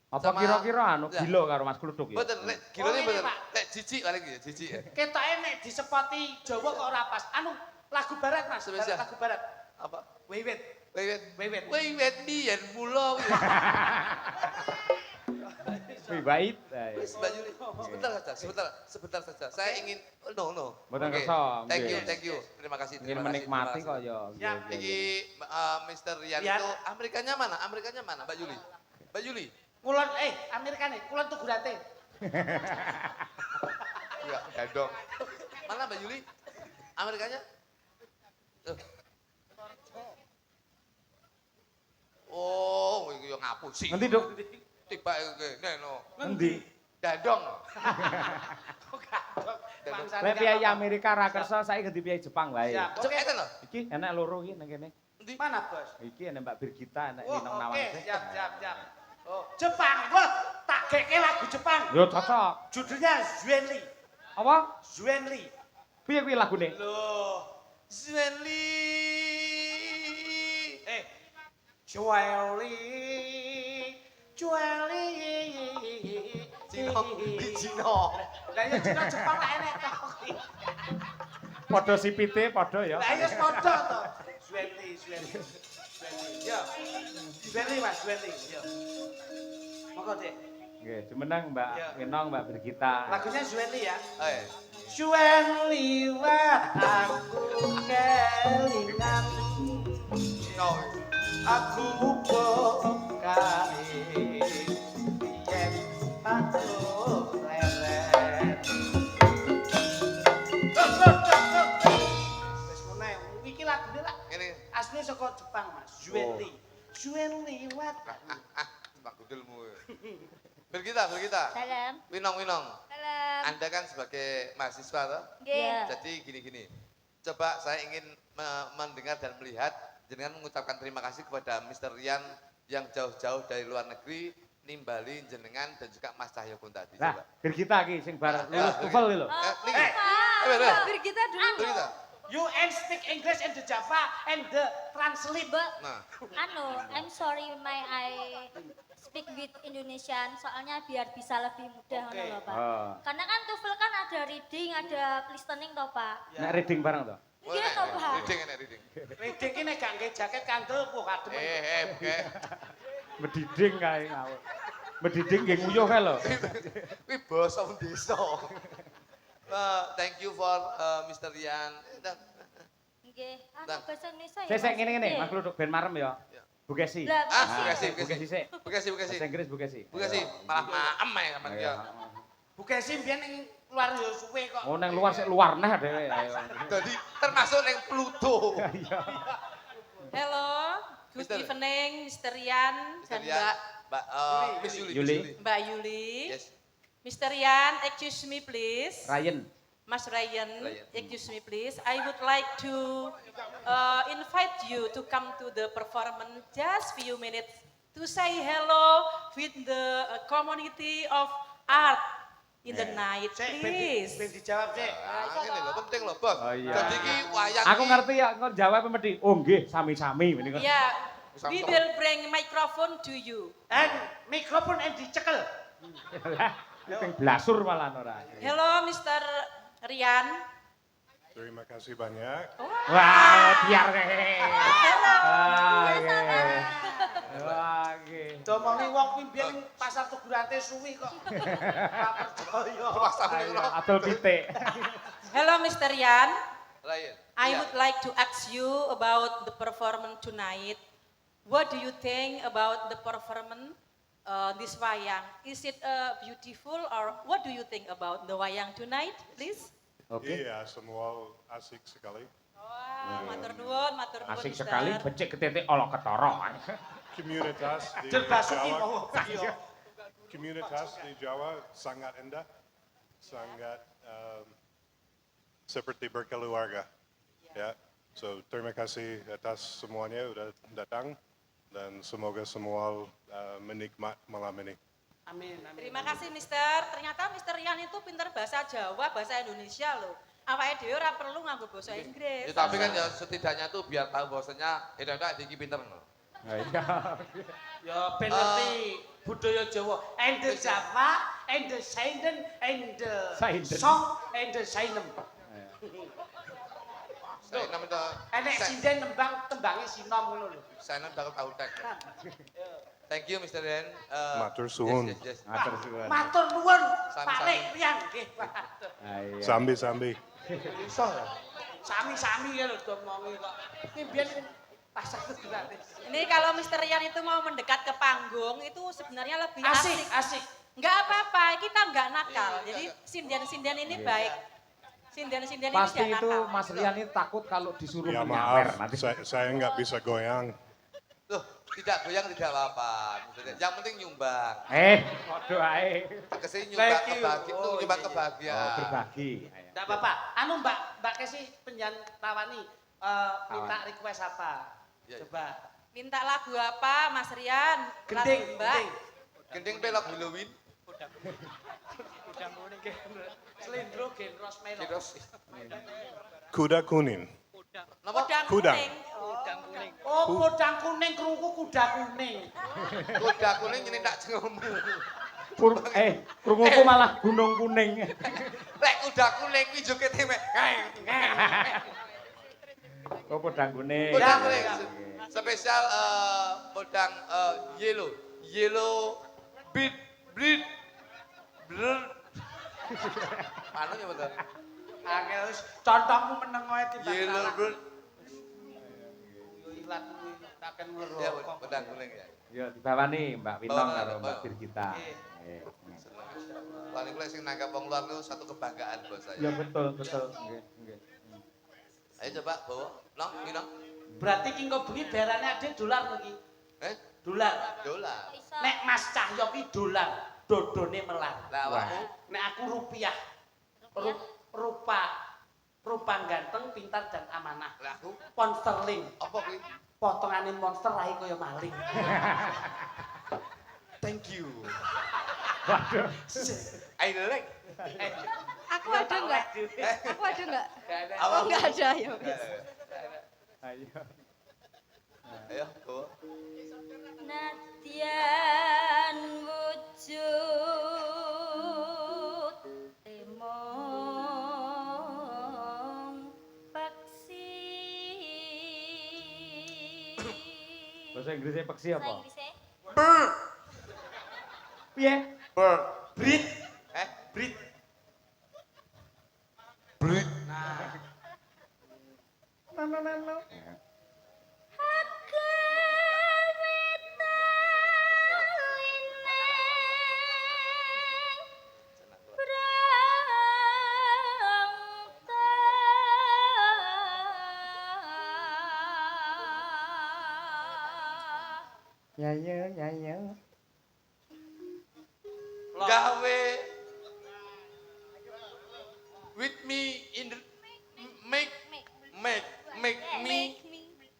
Speaker 3: Apa
Speaker 2: Sama-
Speaker 3: kira-kira anu
Speaker 2: Ya.
Speaker 3: gila karo Mas Kluthuk ya?
Speaker 2: Mboten, lek gilone
Speaker 1: Oh,
Speaker 2: mboten.
Speaker 1: ini, Pak.
Speaker 2: Lek jijik paling ya, jijik.
Speaker 1: Ketoke nek disepoti Jawa kok ora pas. Anu, lagu barat Mas,
Speaker 2: Spesial.
Speaker 1: lagu barat.
Speaker 2: Apa?
Speaker 1: Wiwit.
Speaker 2: Wiwit.
Speaker 1: Wiwit.
Speaker 2: Wiwit biyen mula.
Speaker 3: Wih, baik.
Speaker 2: Wis Mbak Yuli, sebentar saja. Saya ingin no.
Speaker 3: Mboten
Speaker 2: Oke.
Speaker 3: kersa,
Speaker 2: Thank
Speaker 3: nggih.
Speaker 2: you. Terima kasih.
Speaker 3: Ingin
Speaker 2: terima kasih,
Speaker 3: menikmati
Speaker 2: terima
Speaker 3: kok
Speaker 2: kasih.
Speaker 3: ya.
Speaker 1: Ya,
Speaker 2: Iki Mr. Rian
Speaker 1: Rian.
Speaker 2: itu Amerikanya mana? Mbak Yuli. Mbak Yuli.
Speaker 1: Kulon Amerika nih, kulon tuh gurate.
Speaker 2: Iya, gadong. Mana Mbak Yuli? Amerikanya? Oh, iki yo ngapusi.
Speaker 3: Nanti Dok.
Speaker 2: Tiba kene no.
Speaker 3: Nanti.
Speaker 2: Dadong.
Speaker 1: Kok gadok. Bangsane
Speaker 3: Lek piye
Speaker 1: apa-apa.
Speaker 3: Amerika ra kersa saiki ganti piye Jepang wae.
Speaker 1: Siap.
Speaker 2: Cek
Speaker 1: Oke.
Speaker 2: eten lho.
Speaker 3: Iki enak loro iki nang kene.
Speaker 2: Endi?
Speaker 1: Mana, Bos?
Speaker 3: Iki enak Mbak Birgita enak
Speaker 1: Oh,
Speaker 3: Linong
Speaker 1: oke,
Speaker 3: Nawangse.
Speaker 1: siap. Oh, Jepang. Wah, tak geke lagu Jepang.
Speaker 3: Yo cocok.
Speaker 1: Judulnya Zuenli.
Speaker 3: Apa?
Speaker 1: Zuenli.
Speaker 3: Piye kuwi lagune?
Speaker 2: Loh, Zuenli.
Speaker 1: Zuenli.
Speaker 2: Cino, di Cino.
Speaker 1: Lah ya Cino Jepang lah enek tok.
Speaker 3: Padha sipite padha ya.
Speaker 1: Lah ya padha to. Zuenli. Yo. Zuenli Mas, Zuenli. Yo. Monggo, Dik.
Speaker 3: Nggih, jumeneng Mbak
Speaker 1: Ya.
Speaker 3: Linong, Mbak Birgita.
Speaker 1: Lagunya Zuenli ya.
Speaker 2: Eh,
Speaker 1: Zuenli wah aku kelingan.
Speaker 2: Cino.
Speaker 1: Aku pokae yen patuh leren. Wis ngene, iki lagune lah
Speaker 2: Ngene.
Speaker 1: asline saka Jepang, Mas. Zuenli. Zuenli wat.
Speaker 2: Pak Gudulmu. Berkita.
Speaker 4: Salam.
Speaker 2: Winong.
Speaker 4: Salam.
Speaker 2: Anda kan sebagai mahasiswa toh?
Speaker 4: Nggih.
Speaker 2: Jadi gini. Coba saya ingin mendengar dan melihat jenengan mengucapkan terima kasih kepada Mr. Rian yang jauh-jauh dari luar negeri nimbali jenengan dan juga Mas Cahyo pun tadi.
Speaker 3: Lah,
Speaker 2: Coba.
Speaker 3: Birgita iki sing bar lulus
Speaker 2: Ya,
Speaker 3: TOEFL iki lho.
Speaker 2: Niki.
Speaker 4: Pak. Birgita dulu.
Speaker 2: Berkita.
Speaker 1: You and speak English and the Java and the translate.
Speaker 2: Nah,
Speaker 4: I'm sorry I speak with Indonesian soalnya biar bisa lebih mudah
Speaker 1: Oke.
Speaker 4: ngono lho, Pak.
Speaker 3: Oh.
Speaker 4: Karena kan TOEFL kan ada reading, ada listening toh, Pak.
Speaker 3: Nek reading bareng to.
Speaker 4: Iya toh, Pak.
Speaker 2: reading.
Speaker 1: Reading ki nek gak nggae jaket kandel kok kadem.
Speaker 2: Oke.
Speaker 3: Mediding kae ngawur. Mediding nggih nguyuh kae lho.
Speaker 2: Kuwi basa desa. Thank you for Mr. Rian.
Speaker 4: Nggih,
Speaker 2: Nah.
Speaker 4: bahasa Indonesia ya.
Speaker 3: Sik ngene
Speaker 4: Nggih.
Speaker 3: Mas Kluthuk ben marem ya.
Speaker 2: Ya.
Speaker 3: Bugesi.
Speaker 4: Lah,
Speaker 2: Bugesi.
Speaker 3: Bugesi sik.
Speaker 2: Bukasi.
Speaker 3: Bahasa Inggris Bugesi.
Speaker 2: Bukasi, malah maem ya sampean
Speaker 3: Iya.
Speaker 2: ya.
Speaker 1: Bukesi mbiyen ning luar yo suwe kok.
Speaker 3: Oh nang luar sik luar neh dhewe. Ayo.
Speaker 2: Jadi termasuk yang Pluto.
Speaker 3: Iya.
Speaker 5: Hello, good
Speaker 2: Mister.
Speaker 5: evening, Mr. Rian
Speaker 2: Mr.
Speaker 5: dan
Speaker 2: Rian, Mbak Miss Yuli.
Speaker 3: Yuli.
Speaker 5: Mbak Yuli.
Speaker 2: Yes.
Speaker 5: Mr. Rian, excuse me please.
Speaker 3: Ryan.
Speaker 5: Mas Ryan,
Speaker 2: Ryan.
Speaker 5: excuse me please. I would like to invite you to come to the performance just few minutes to say hello with the community of art in the night,
Speaker 1: Sik
Speaker 5: please.
Speaker 1: ben dijawab sik.
Speaker 2: Ah, ini loh penting loh, Bos.
Speaker 3: Oh, iya.
Speaker 2: Jadi ki wayang
Speaker 3: Aku
Speaker 2: ki-
Speaker 3: ngerti ya, kok jawab mesti. Oh nggih, sami-sami ini kok.
Speaker 5: Yeah,
Speaker 2: Samsung.
Speaker 5: we will bring microphone to you.
Speaker 1: And mikrofon and dicekel.
Speaker 3: Lah, ping blasur malah ora.
Speaker 5: Hello, Mr. Rian.
Speaker 6: Terima kasih banyak.
Speaker 3: Wah, biar kayak. Wah, nggih. Wah, nggih.
Speaker 1: Domongi wong kuwi mbiyen ning pasar Tugurante suwi kok. Ora percaya.
Speaker 2: Pasang
Speaker 3: Ayo,
Speaker 2: ini loh.
Speaker 3: atul pitik.
Speaker 5: Hello, Mr. Rian.
Speaker 2: Ryan.
Speaker 5: I
Speaker 2: Iya.
Speaker 5: would like to ask you about the performance tonight. What do you think about the performance this wayang? Is it beautiful or what do you think about the wayang tonight, please?
Speaker 3: Oke.
Speaker 6: Iya, semua asik sekali.
Speaker 5: Wah, matur nuwun,
Speaker 3: Asik
Speaker 5: Mister.
Speaker 3: sekali becik ketitik olok ketara.
Speaker 6: Komunitas di
Speaker 1: Jerbasuki
Speaker 6: Jawa,
Speaker 1: mau iya.
Speaker 6: komunitas di Jawa sangat indah, sangat seperti berkeluarga. Ya, so terima kasih atas semuanya udah datang dan semoga semua menikmat malam ini.
Speaker 1: Amin.
Speaker 5: Terima kasih, Mister. Ternyata Mister Rian itu pinter bahasa Jawa, bahasa Indonesia loh. Awake dhewe ora perlu nganggo bahasa Inggris.
Speaker 2: Ya, tapi kan ya setidaknya tuh biar tahu bahwasanya Indonesia iki pinter loh.
Speaker 3: Nah, iya.
Speaker 1: Ya ben ngerti budaya Jawa. And the Java, and the Sainden, and the
Speaker 3: Sainden.
Speaker 1: song, and the Sainem.
Speaker 2: Saya namanya
Speaker 1: Enek sinden nembang tembangnya sinom ngono lho.
Speaker 2: saya namanya tahu tek. Thank you Mr. Den.
Speaker 6: Matur suwun.
Speaker 2: Yes.
Speaker 3: Matur suwun.
Speaker 1: Matur nuwun,
Speaker 2: Sami-sami.
Speaker 1: Pak Lek Rian nggih.
Speaker 3: Ayo.
Speaker 6: Sambi.
Speaker 1: Iso ya. Sami-sami ya lho domongi kok. Iki biyen pasar gratis.
Speaker 5: Ini kalau Mr. Rian itu mau mendekat ke panggung itu sebenarnya lebih asik.
Speaker 1: Asik.
Speaker 5: Enggak apa-apa, kita enggak nakal.
Speaker 2: Iya,
Speaker 5: Jadi
Speaker 2: enggak.
Speaker 5: sinden-sinden ini
Speaker 3: Iya.
Speaker 5: baik. Sinden-sinden ini
Speaker 3: Pasti
Speaker 5: jangan
Speaker 3: itu
Speaker 5: nakal.
Speaker 3: Mas Rian ini takut kalau disuruh
Speaker 6: Ya
Speaker 3: menyawer
Speaker 6: maaf,
Speaker 3: nanti.
Speaker 6: saya nggak bisa goyang.
Speaker 2: Loh, tidak goyang tidak apa-apa. Mr. Den. Yang penting nyumbang.
Speaker 3: Waduh ae.
Speaker 2: Kesini nyumbang
Speaker 1: Thank you.
Speaker 2: kebahagiaan,
Speaker 1: Oh,
Speaker 2: nyumbang
Speaker 1: iya.
Speaker 2: kebahagiaan.
Speaker 3: Berbagi. Ayo.
Speaker 1: Enggak apa-apa. Anu Mbak Kesi penjan tawani minta request apa?
Speaker 2: Iya, iya.
Speaker 1: Coba.
Speaker 5: Minta lagu apa Mas Rian?
Speaker 1: Gending,
Speaker 5: Lagu Mbak.
Speaker 1: gending.
Speaker 2: Gending pelok Halloween.
Speaker 1: Slendro gen Rosmelo.
Speaker 2: Terus
Speaker 6: Kuda kuning.
Speaker 2: napa?
Speaker 5: Podang
Speaker 6: Kudang.
Speaker 5: kuning.
Speaker 1: Oh, podang kuning krungku kuda kuning.
Speaker 2: Kuda kuning ini tak cengemu.
Speaker 3: Krunguku malah gunung kuning.
Speaker 2: Lek kuda kuning kuwi jogete mek.
Speaker 3: Oh, podang kuning.
Speaker 2: Podang
Speaker 1: Ya,
Speaker 2: kuning.
Speaker 1: ya.
Speaker 2: Spesial podang yellow beat bleed blur. Anu ya betul.
Speaker 1: Angel wis contohmu meneng wae timbang
Speaker 2: Yellow
Speaker 1: salah.
Speaker 2: bird.
Speaker 1: Ilat kuwi taken
Speaker 2: Ya
Speaker 1: ngerokok.
Speaker 2: podang kuning ya.
Speaker 3: Ya dibawani Mbak Winong
Speaker 2: Bawa,
Speaker 3: karo Mbak
Speaker 2: bawa.
Speaker 3: Birgita.
Speaker 1: Iya.
Speaker 2: Paling kuwi sing nanggap wong luar itu satu kebanggaan buat saya.
Speaker 3: Ya betul. Nggih.
Speaker 2: Ayo coba bawa. Nong, Minong.
Speaker 1: Berarti ki engko bengi berane ade dolar lho ki. Dolar.
Speaker 2: Dolar.
Speaker 4: Iso.
Speaker 1: Nek Mas Cahyo ki dolar, dodone melar.
Speaker 2: Lah awakmu
Speaker 1: Nek aku rupiah. Rupa ganteng, pintar dan amanah.
Speaker 2: lah aku
Speaker 1: Pound sterling.
Speaker 2: apa kuwi?
Speaker 1: Potongane monster rahi kaya maling.
Speaker 2: Thank you.
Speaker 3: Waduh.
Speaker 2: I like.
Speaker 7: Aku ada enggak? Aku ada enggak?
Speaker 2: Apa?
Speaker 7: Oh, enggak ada ya.
Speaker 3: Ayo.
Speaker 2: Ayo, bawa.
Speaker 4: Nadyan wujud temong peksi.
Speaker 3: Bahasa Inggrisnya peksi
Speaker 4: Bahasa
Speaker 3: apa?
Speaker 4: Inggrisnya?
Speaker 3: Piye?
Speaker 2: Bird.
Speaker 1: Brit,
Speaker 2: Brit.
Speaker 1: Brit.
Speaker 2: Nah.
Speaker 3: Ya.
Speaker 2: Gawe with me in the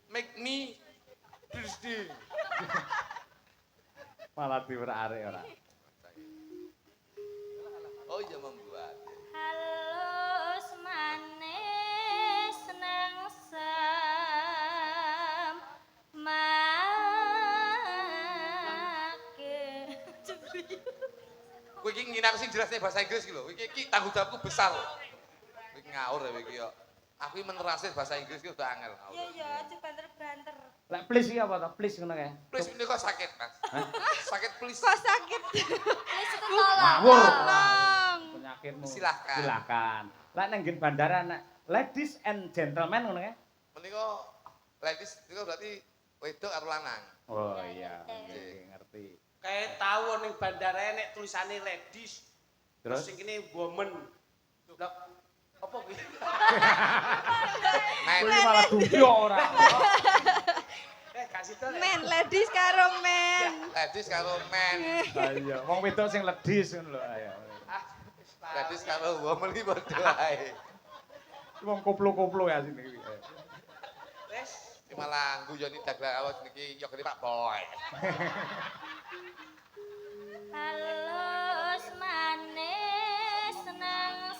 Speaker 2: make me Tuesday.
Speaker 3: Malah diurak-arik ora.
Speaker 2: Oh iya membuat.
Speaker 4: Halus manis nang samake.
Speaker 2: Kowe iki nginak sing jelasnya bahasa Inggris iki lho. Iki tanggung jawabku besar. Kowe ngawur ya iki yo. Aku iki menerasih bahasa Inggris ki udah angel.
Speaker 4: Iya iya, aja banter-banter.
Speaker 3: Lek please iki apa to? Please ngono kae.
Speaker 2: Please ini kok sakit, Mas. Sakit please.
Speaker 7: Kok sakit?
Speaker 4: Wis itu tolong.
Speaker 3: Ngawur.
Speaker 7: Tolong.
Speaker 3: Penyakitmu.
Speaker 2: Silahkan.
Speaker 3: Silahkan. Lek nang nggen bandara nek ladies and gentlemen ngono kae.
Speaker 2: Menika ladies itu berarti wedok karo lanang.
Speaker 3: Oh iya,
Speaker 2: Oke.
Speaker 3: ngerti.
Speaker 1: Kayak tahu ning bandara nek tulisane ladies. Terus
Speaker 3: Terus
Speaker 1: sing kene woman. Lah apa kuwi?
Speaker 3: kowe iki malah duyo ora.
Speaker 1: Kasih to.
Speaker 7: Men, ladies karo men.
Speaker 2: Ladies karo men.
Speaker 3: Ayo, wong wedok sing ladies ngono lho, ayo.
Speaker 2: Ladies karo woman iki padha ae.
Speaker 3: Wong koplo-koplo ya sini iki.
Speaker 1: Wes.
Speaker 2: Iki malah guyoni dagelan awas niki yo kene Pak Boy.
Speaker 4: Halus manis nang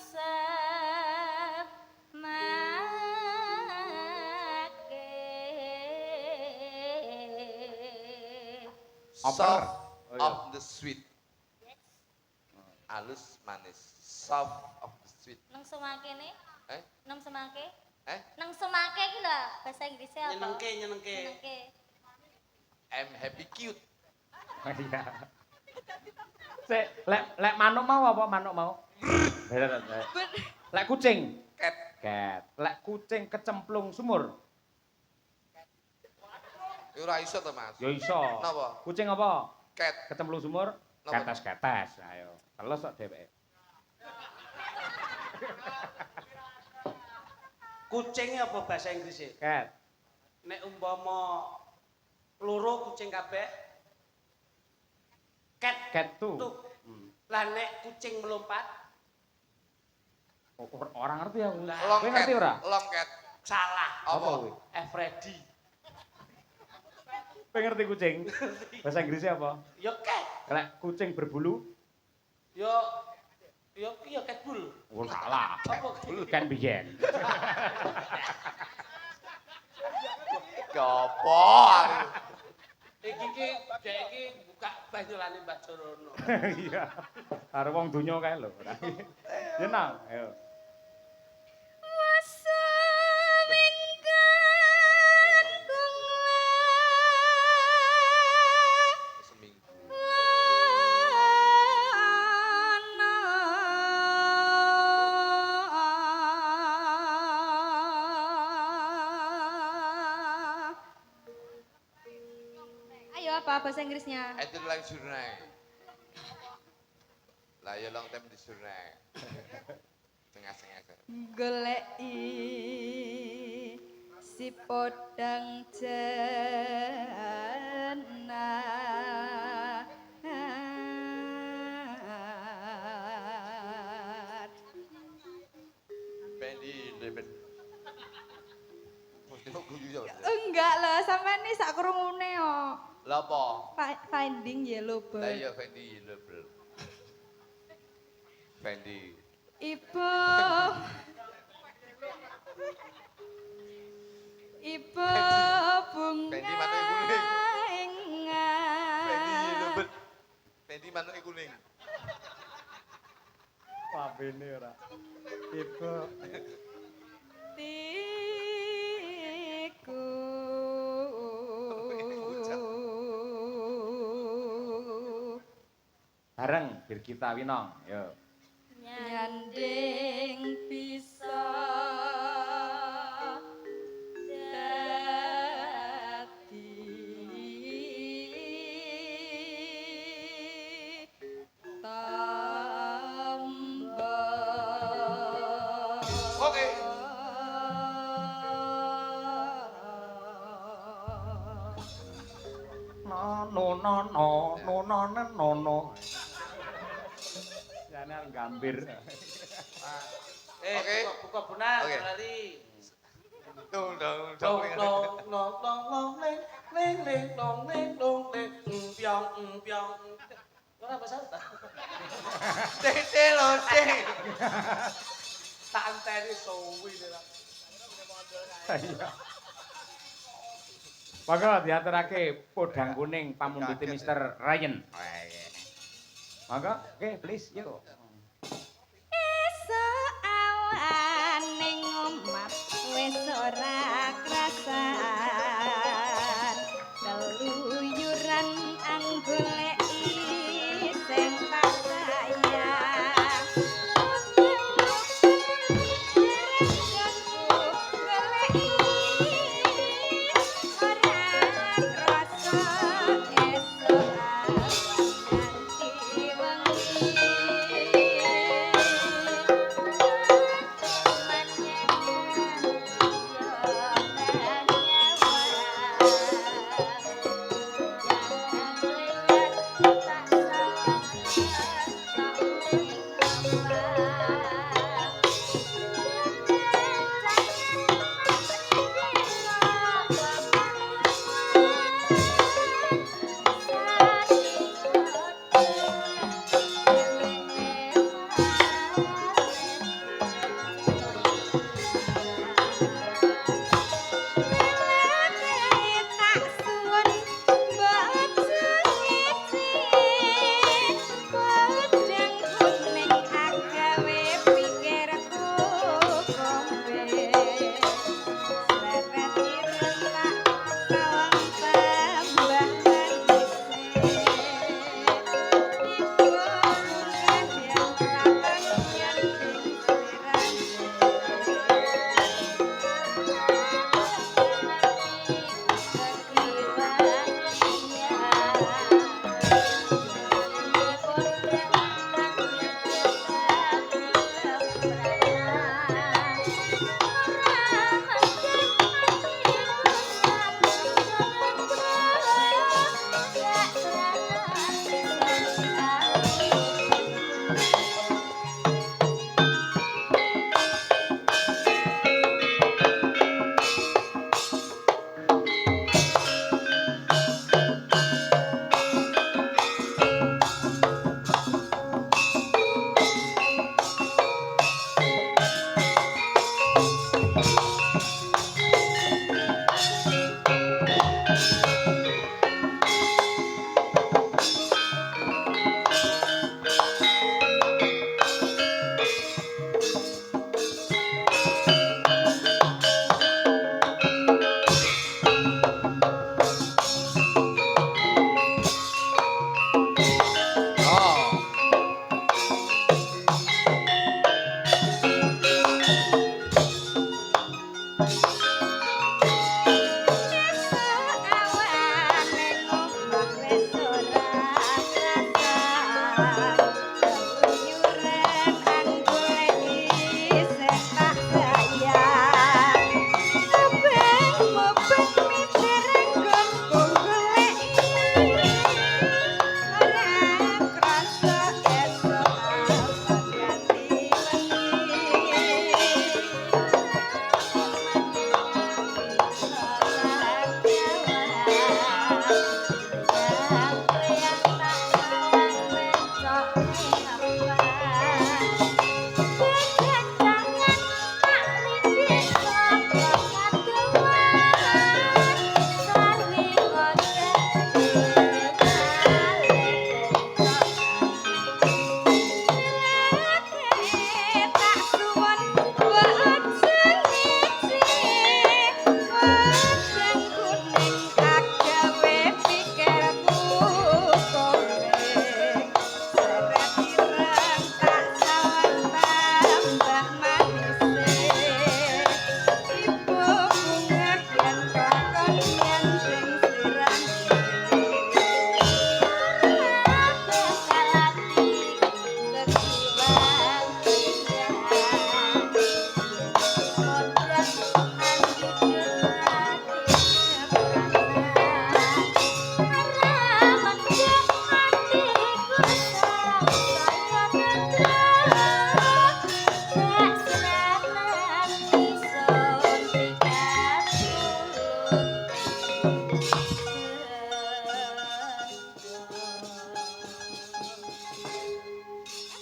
Speaker 4: samake.
Speaker 3: Oper. Oh
Speaker 2: of the sweet. Halus manis. Soft of the sweet.
Speaker 4: Nang semake nih?
Speaker 2: Eh?
Speaker 4: Nang semake?
Speaker 2: Eh?
Speaker 4: Nang semake iki lho, bahasa Inggrisnya apa?
Speaker 1: Nyenengke, nyenengke.
Speaker 4: Nyenengke.
Speaker 2: I'm happy cute.
Speaker 3: Iya. Sik, lek manuk mau apa manuk mau? Lek kucing,
Speaker 2: Cat.
Speaker 3: cat. Lek kucing kecemplung sumur,
Speaker 2: Ya ora iso to, Mas.
Speaker 3: ya iso.
Speaker 2: Napa?
Speaker 3: Kucing apa?
Speaker 2: Cat.
Speaker 3: Kecemplung sumur,
Speaker 2: Napa?
Speaker 3: ketes-ketes. Ayo, teles kok dheweke.
Speaker 1: Kucingnya apa bahasa Inggrisnya?
Speaker 3: Cat.
Speaker 1: Nek umpama loro kucing kabeh cat
Speaker 3: Cat tuh.
Speaker 1: tuh. Lah nek kucing melompat
Speaker 3: Orang ngerti aku.
Speaker 2: Long
Speaker 3: Kowe
Speaker 2: cat.
Speaker 3: ngerti ora?
Speaker 2: Long cat.
Speaker 1: salah.
Speaker 3: Apa kuwi?
Speaker 1: Freddy.
Speaker 3: Kowe ngerti kucing? Bahasa Inggrisnya apa?
Speaker 1: Ya cat.
Speaker 3: Lek kucing berbulu,
Speaker 1: Ya ya cat bull.
Speaker 3: oh salah.
Speaker 1: Apa?
Speaker 3: Kan biyen.
Speaker 2: Gopo aku.
Speaker 1: Iki dhek iki buka banyolane Mbak Jorono.
Speaker 3: Iya. Karo wong donya kae lho. Ya nang, ayo.
Speaker 4: Masa minggan
Speaker 2: Seminggu.
Speaker 7: Ayo apa bahasa Inggrisnya?
Speaker 2: Itu lang jurnai. Lah ya long time di jurnai. Tengah-tengah.
Speaker 7: Goleki si podang jana.
Speaker 2: Pendi lebet. Mesti kok guyu ya.
Speaker 7: Enggak lah, sampean ini sak krungune kok.
Speaker 2: Lah apa?
Speaker 7: Finding Yellow
Speaker 2: Lah
Speaker 7: Bird.
Speaker 2: ya Fendi lebet. Fendi.
Speaker 7: Ibu Ibu bunga
Speaker 2: Fendi manuk kuning. Fendi
Speaker 7: ingat
Speaker 2: lebet. Fendi manuk kuning.
Speaker 3: Pabene ora. Ibu.
Speaker 7: tiku
Speaker 3: Bareng bir kita winong, yo.
Speaker 7: nyanding bisa dadi tambah.
Speaker 2: Oke.
Speaker 3: No. Jane arep gambir.
Speaker 2: Oke.
Speaker 1: Buka benar
Speaker 2: Oke.
Speaker 1: lari.
Speaker 2: Dong dong
Speaker 1: Dong
Speaker 2: dong.
Speaker 1: dong dong dong dong leng leng dong leng dong leng pyong. Ora bahasa ta?
Speaker 2: Tete lonce.
Speaker 1: Tak anteni suwi lho.
Speaker 3: Iya. Monggo diaturake podang kuning pamundhute Mr. Ryan. Monggo, oke, please, yuk.
Speaker 7: Esuk awan ning omah wis ora krasan keluyuran anggoleki sing tak sayang ora krasa esuk awan ganti wengi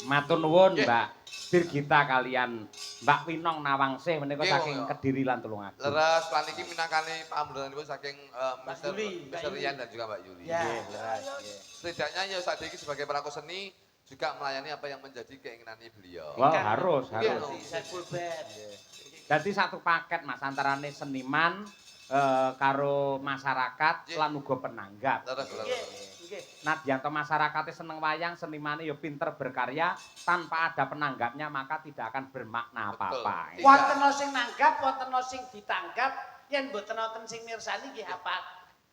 Speaker 3: Matur nuwun
Speaker 2: Nggih.
Speaker 3: Mbak Birgita kalian Mbak Winong Nawangsih menika
Speaker 2: Nggih,
Speaker 3: saking
Speaker 2: Wong.
Speaker 3: Kediri lan Tulungagung.
Speaker 2: Leres lan iki minangkani pamundutanipun saking
Speaker 1: Mbak
Speaker 2: Mr.
Speaker 1: Yuli, Mbak
Speaker 2: Mr.
Speaker 1: Yuli.
Speaker 2: Rian dan juga Mbak Yuli.
Speaker 1: Ya.
Speaker 2: Setidaknya ya saat ini sebagai pelaku seni juga melayani apa yang menjadi keinginannya beliau.
Speaker 3: Wah, harus.
Speaker 2: Nggih,
Speaker 1: Saya full band.
Speaker 3: Dadi satu paket Mas antarane seniman karo masyarakat
Speaker 2: Nggih.
Speaker 3: lan uga penanggap.
Speaker 2: Leres,
Speaker 1: Nggih,
Speaker 2: leres.
Speaker 1: nggih.
Speaker 3: Nadyan to masyarakatnya seneng wayang, senimane ya pinter berkarya, tanpa ada penanggapnya maka tidak akan bermakna apa-apa.
Speaker 2: Betul.
Speaker 1: Wonten ana sing nanggap, wonten ana sing ditanggap, yen mboten wonten sing mirsani nggih apa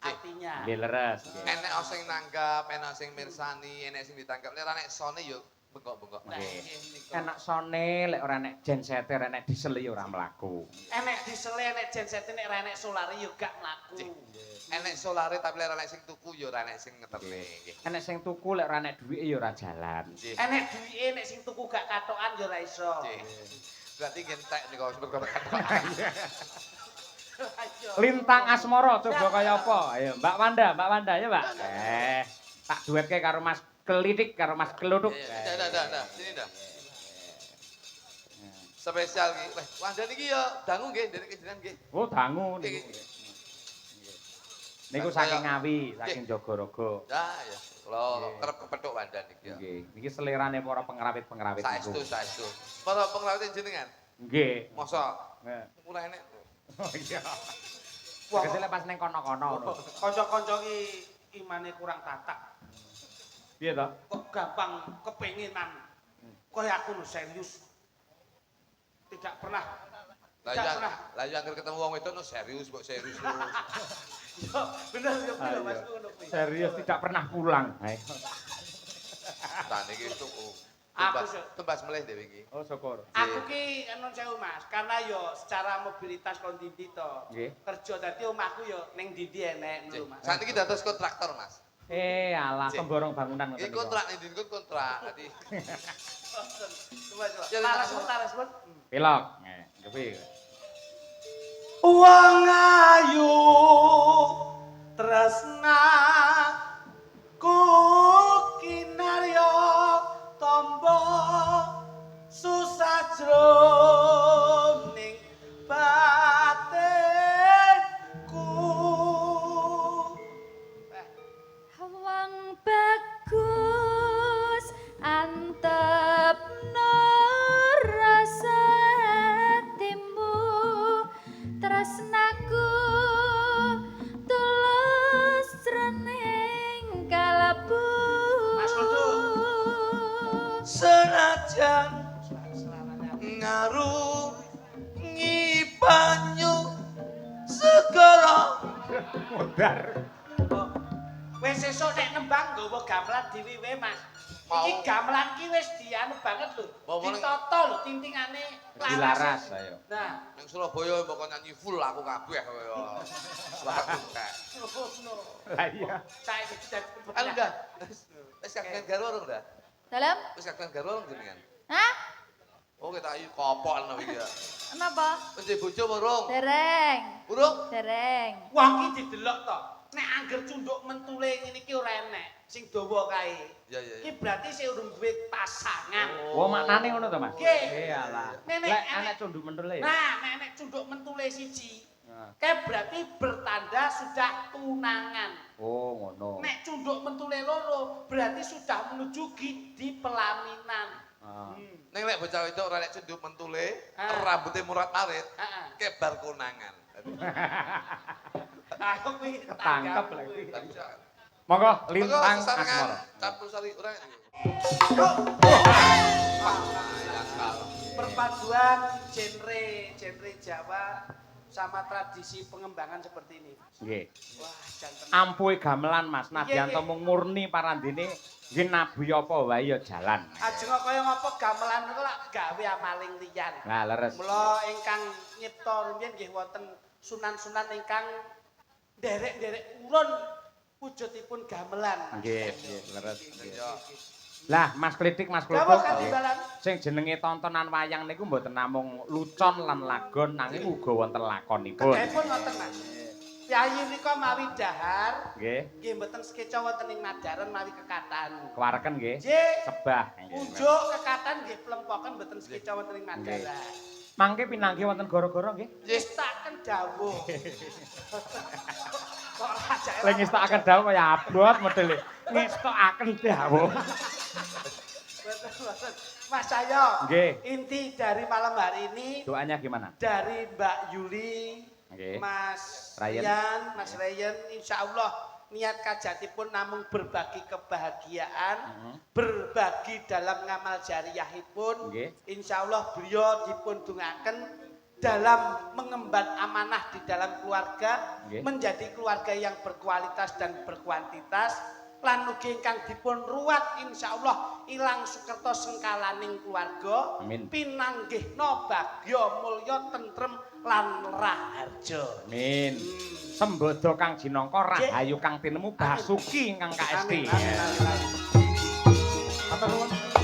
Speaker 1: artinya?
Speaker 3: Nggih leres.
Speaker 2: Enek sing nanggap, enek sing mirsani, enek sing ditangkap. Nek nek sone yo bengkok-bengkok.
Speaker 1: Nah,
Speaker 3: Nggih.
Speaker 1: nggih niku.
Speaker 3: Enak sone lek ora enek genseter, enek disel ya ora mlaku.
Speaker 1: Enek disele, enek genset, nek ora enek solare yo gak mlaku.
Speaker 2: Enek solare tapi lek ora enek sing tuku yo ora enek sing ngeterne. Nggih.
Speaker 3: Enek sing tuku lek ora enek duwike ya ora jalan.
Speaker 2: Nggih.
Speaker 1: Enek duwike nek sing tuku gak katokan yo ora iso.
Speaker 2: Nggih. Berarti gentek niku seperti
Speaker 3: Lintang Asmara coba kaya apa? Ayo Mbak Wanda ya Mbak. Tak duetke karo Mas Kelitik karo Mas Keluduk.
Speaker 2: Dah. Sini dah. Spesial iki. Wah, Wanda niki yo dangu nggih, derek jenengan nggih.
Speaker 3: Oh, dangu
Speaker 2: Nggih,
Speaker 3: niku.
Speaker 2: nggih.
Speaker 3: Niku saking Ngawi, saking Jogorogo.
Speaker 2: Ya, ya. Kalau kerep kepethuk Wanda niki ya.
Speaker 3: Nggih, niki selerane para pengrawit-pengrawit niku.
Speaker 2: Saestu. Para pengrawit jenengan.
Speaker 3: Nggih.
Speaker 2: Mosok
Speaker 3: Nggih.
Speaker 2: ora enek.
Speaker 3: Oh iya.
Speaker 1: Wah,
Speaker 3: Kesele pas ning kono-kono ngono.
Speaker 1: kanca-kanca ki imane kurang tatak.
Speaker 3: Piye to?
Speaker 1: Kok gampang kepenginan. Kaya aku no serius. Tidak pernah.
Speaker 2: Lah yo anggere ketemu wong wedok no serius, kok serius terus.
Speaker 1: Yo, bener yo
Speaker 3: Ayo.
Speaker 1: Mas ngono kuwi.
Speaker 3: Serius tidak pernah pulang. Ayo.
Speaker 2: Nah niki itu
Speaker 1: Aku
Speaker 2: tembas melih dhewe iki.
Speaker 3: Oh, syukur.
Speaker 1: Aku ki nun sewu Mas, karena yo secara mobilitas kon ndi to.
Speaker 3: Nggih.
Speaker 1: Kerja dadi omahku yo ning ndi enek ngono Mas.
Speaker 2: Saat iki dados kontraktor, Mas.
Speaker 3: Alah
Speaker 2: Cik.
Speaker 3: pemborong bangunan ngoten
Speaker 2: Iki
Speaker 3: niku.
Speaker 2: kontrak ning ndi kontrak. Dadi
Speaker 1: Coba.
Speaker 2: Ya,
Speaker 1: Laras pun.
Speaker 3: Pilok. Nggih.
Speaker 1: Wong ayu tresna ku kinarya tombo susah jroning batinku.
Speaker 4: Wong bagus antepno rasa hatimu, tresnaku tulus jroning kalabu.
Speaker 1: Mas Dodo.
Speaker 2: senajan ngarungi banyu segara
Speaker 3: Modar.
Speaker 1: Wis sesuk nek nembang nggawa gamelan dhewe wae Mas.
Speaker 2: Mau.
Speaker 1: Iki gamelan ki wis dianu banget lho.
Speaker 2: Mau ning-
Speaker 1: Ditata lho tintingane
Speaker 3: Dilaras ayo.
Speaker 1: Nah,
Speaker 2: ning Surabaya mbok nyanyi full aku kabeh kaya. Suaraku kek.
Speaker 1: ngono.
Speaker 3: Lah iya.
Speaker 1: Saiki dadi
Speaker 2: Anu dah. Wis kagungan garwa urung dah?
Speaker 4: Dalam?
Speaker 2: Wis kagungan garwa urung jenengan?
Speaker 4: Hah?
Speaker 2: Oh kita ayu kopol no iki ya.
Speaker 4: Kenapa?
Speaker 2: Wis duwe bojo apa urung?
Speaker 4: Dereng.
Speaker 2: Urung?
Speaker 4: Dereng.
Speaker 1: Wong ki didelok to. Nek angger cunduk mentule ngene iki ora enek sing dawa kae.
Speaker 2: Ya ya.
Speaker 1: Iki berarti sing urung duwe pasangan.
Speaker 3: Oh, maknane ngono to, Mas?
Speaker 1: Nggih.
Speaker 3: Iyalah.
Speaker 1: Nenek,
Speaker 3: Lek
Speaker 1: enek.
Speaker 3: anak cunduk mentele.
Speaker 1: Nah, nek enek cunduk mentule siji,
Speaker 3: Nah.
Speaker 1: kae berarti bertanda sudah tunangan.
Speaker 3: Oh, ngono.
Speaker 1: Nek cunduk mentule loro, berarti sudah menuju di pelaminan.
Speaker 3: Ah.
Speaker 2: Ning lek bocah wedok ora nek cenduk mentule,
Speaker 1: Ah.
Speaker 2: rambutnya murat marit,
Speaker 1: Heeh.
Speaker 2: kebar konangan.
Speaker 1: Aku kuwi
Speaker 3: Ketangkep
Speaker 1: tanggap.
Speaker 3: lagi.
Speaker 2: Tadi jangan.
Speaker 3: Monggo
Speaker 2: Monggo
Speaker 3: lintang
Speaker 2: sesarengan
Speaker 3: Asmara.
Speaker 2: campur sari urang.
Speaker 1: Perpaduan genre Jawa sama tradisi pengembangan seperti ini.
Speaker 3: Nggih.
Speaker 1: Wah, janten.
Speaker 3: Ampuhe gamelan Mas, nadyan
Speaker 1: Iya,
Speaker 3: to
Speaker 1: iya.
Speaker 3: mung murni parandene nggih nabi apa wae ya jalan.
Speaker 1: Ajeng kaya ngapa gamelan niku lak gawe amaling liyan.
Speaker 3: Nah, leres.
Speaker 1: Mula ingkang nyipta rumiyin nggih wonten sunan-sunan ingkang nderek-nderek urun wujudipun gamelan.
Speaker 3: Nggih, nggih, leres.
Speaker 2: Ya.
Speaker 3: Lah, Mas Klitik, Mas
Speaker 1: Gawa
Speaker 3: Klutuk.
Speaker 1: kanthi balan.
Speaker 3: Sing jenenge tontonan wayang niku mboten namung lucon lan lagon nanging uga wonten lakonipun.
Speaker 1: Kedahipun ngoten Mas. Yayi nika mawi dahar.
Speaker 3: Nggih.
Speaker 1: Nggih mboten sekeca wonten ing Madaran mawi kekatan.
Speaker 3: Kewareken nggih.
Speaker 1: Nggih.
Speaker 3: Sebah.
Speaker 1: Unjuk kekatan nggih plempoken mboten sekeca wonten ing Madaran.
Speaker 3: Mangke pinanggih wonten gara-gara nggih.
Speaker 1: Ngestaken dawuh. Kok rajake
Speaker 3: Lek ngestokaken dawuh kaya abot modele. Ngestokaken dawuh.
Speaker 1: Betul. Mas Cahyo.
Speaker 3: Nggih.
Speaker 1: Inti dari malam hari ini
Speaker 3: Doanya gimana?
Speaker 1: dari Mbak Yuli,
Speaker 3: Nggih.
Speaker 1: Mas
Speaker 3: Ryan.
Speaker 1: Ryan, Mas Ryan, insya Allah niat kajatipun namung berbagi kebahagiaan, berbagi dalam ngamal jariyahipun.
Speaker 3: Nggih.
Speaker 1: Insya Allah beliau dipun dungaken dalam mengemban amanah di dalam keluarga,
Speaker 3: Nggih.
Speaker 1: menjadi keluarga yang berkualitas dan berkuantitas. Lan ugi ingkang dipun ruwat insyaallah ilang sukerta sengkalaning keluarga.
Speaker 3: Amin.
Speaker 1: Pinanggihna bagya mulya tentrem lan raharja.
Speaker 3: Amin. Sembodo Kang Jinangka rahayu Kang tinemu basuki ingkang KST.
Speaker 1: Amin. Amin. Amin.
Speaker 3: Matur nuwun.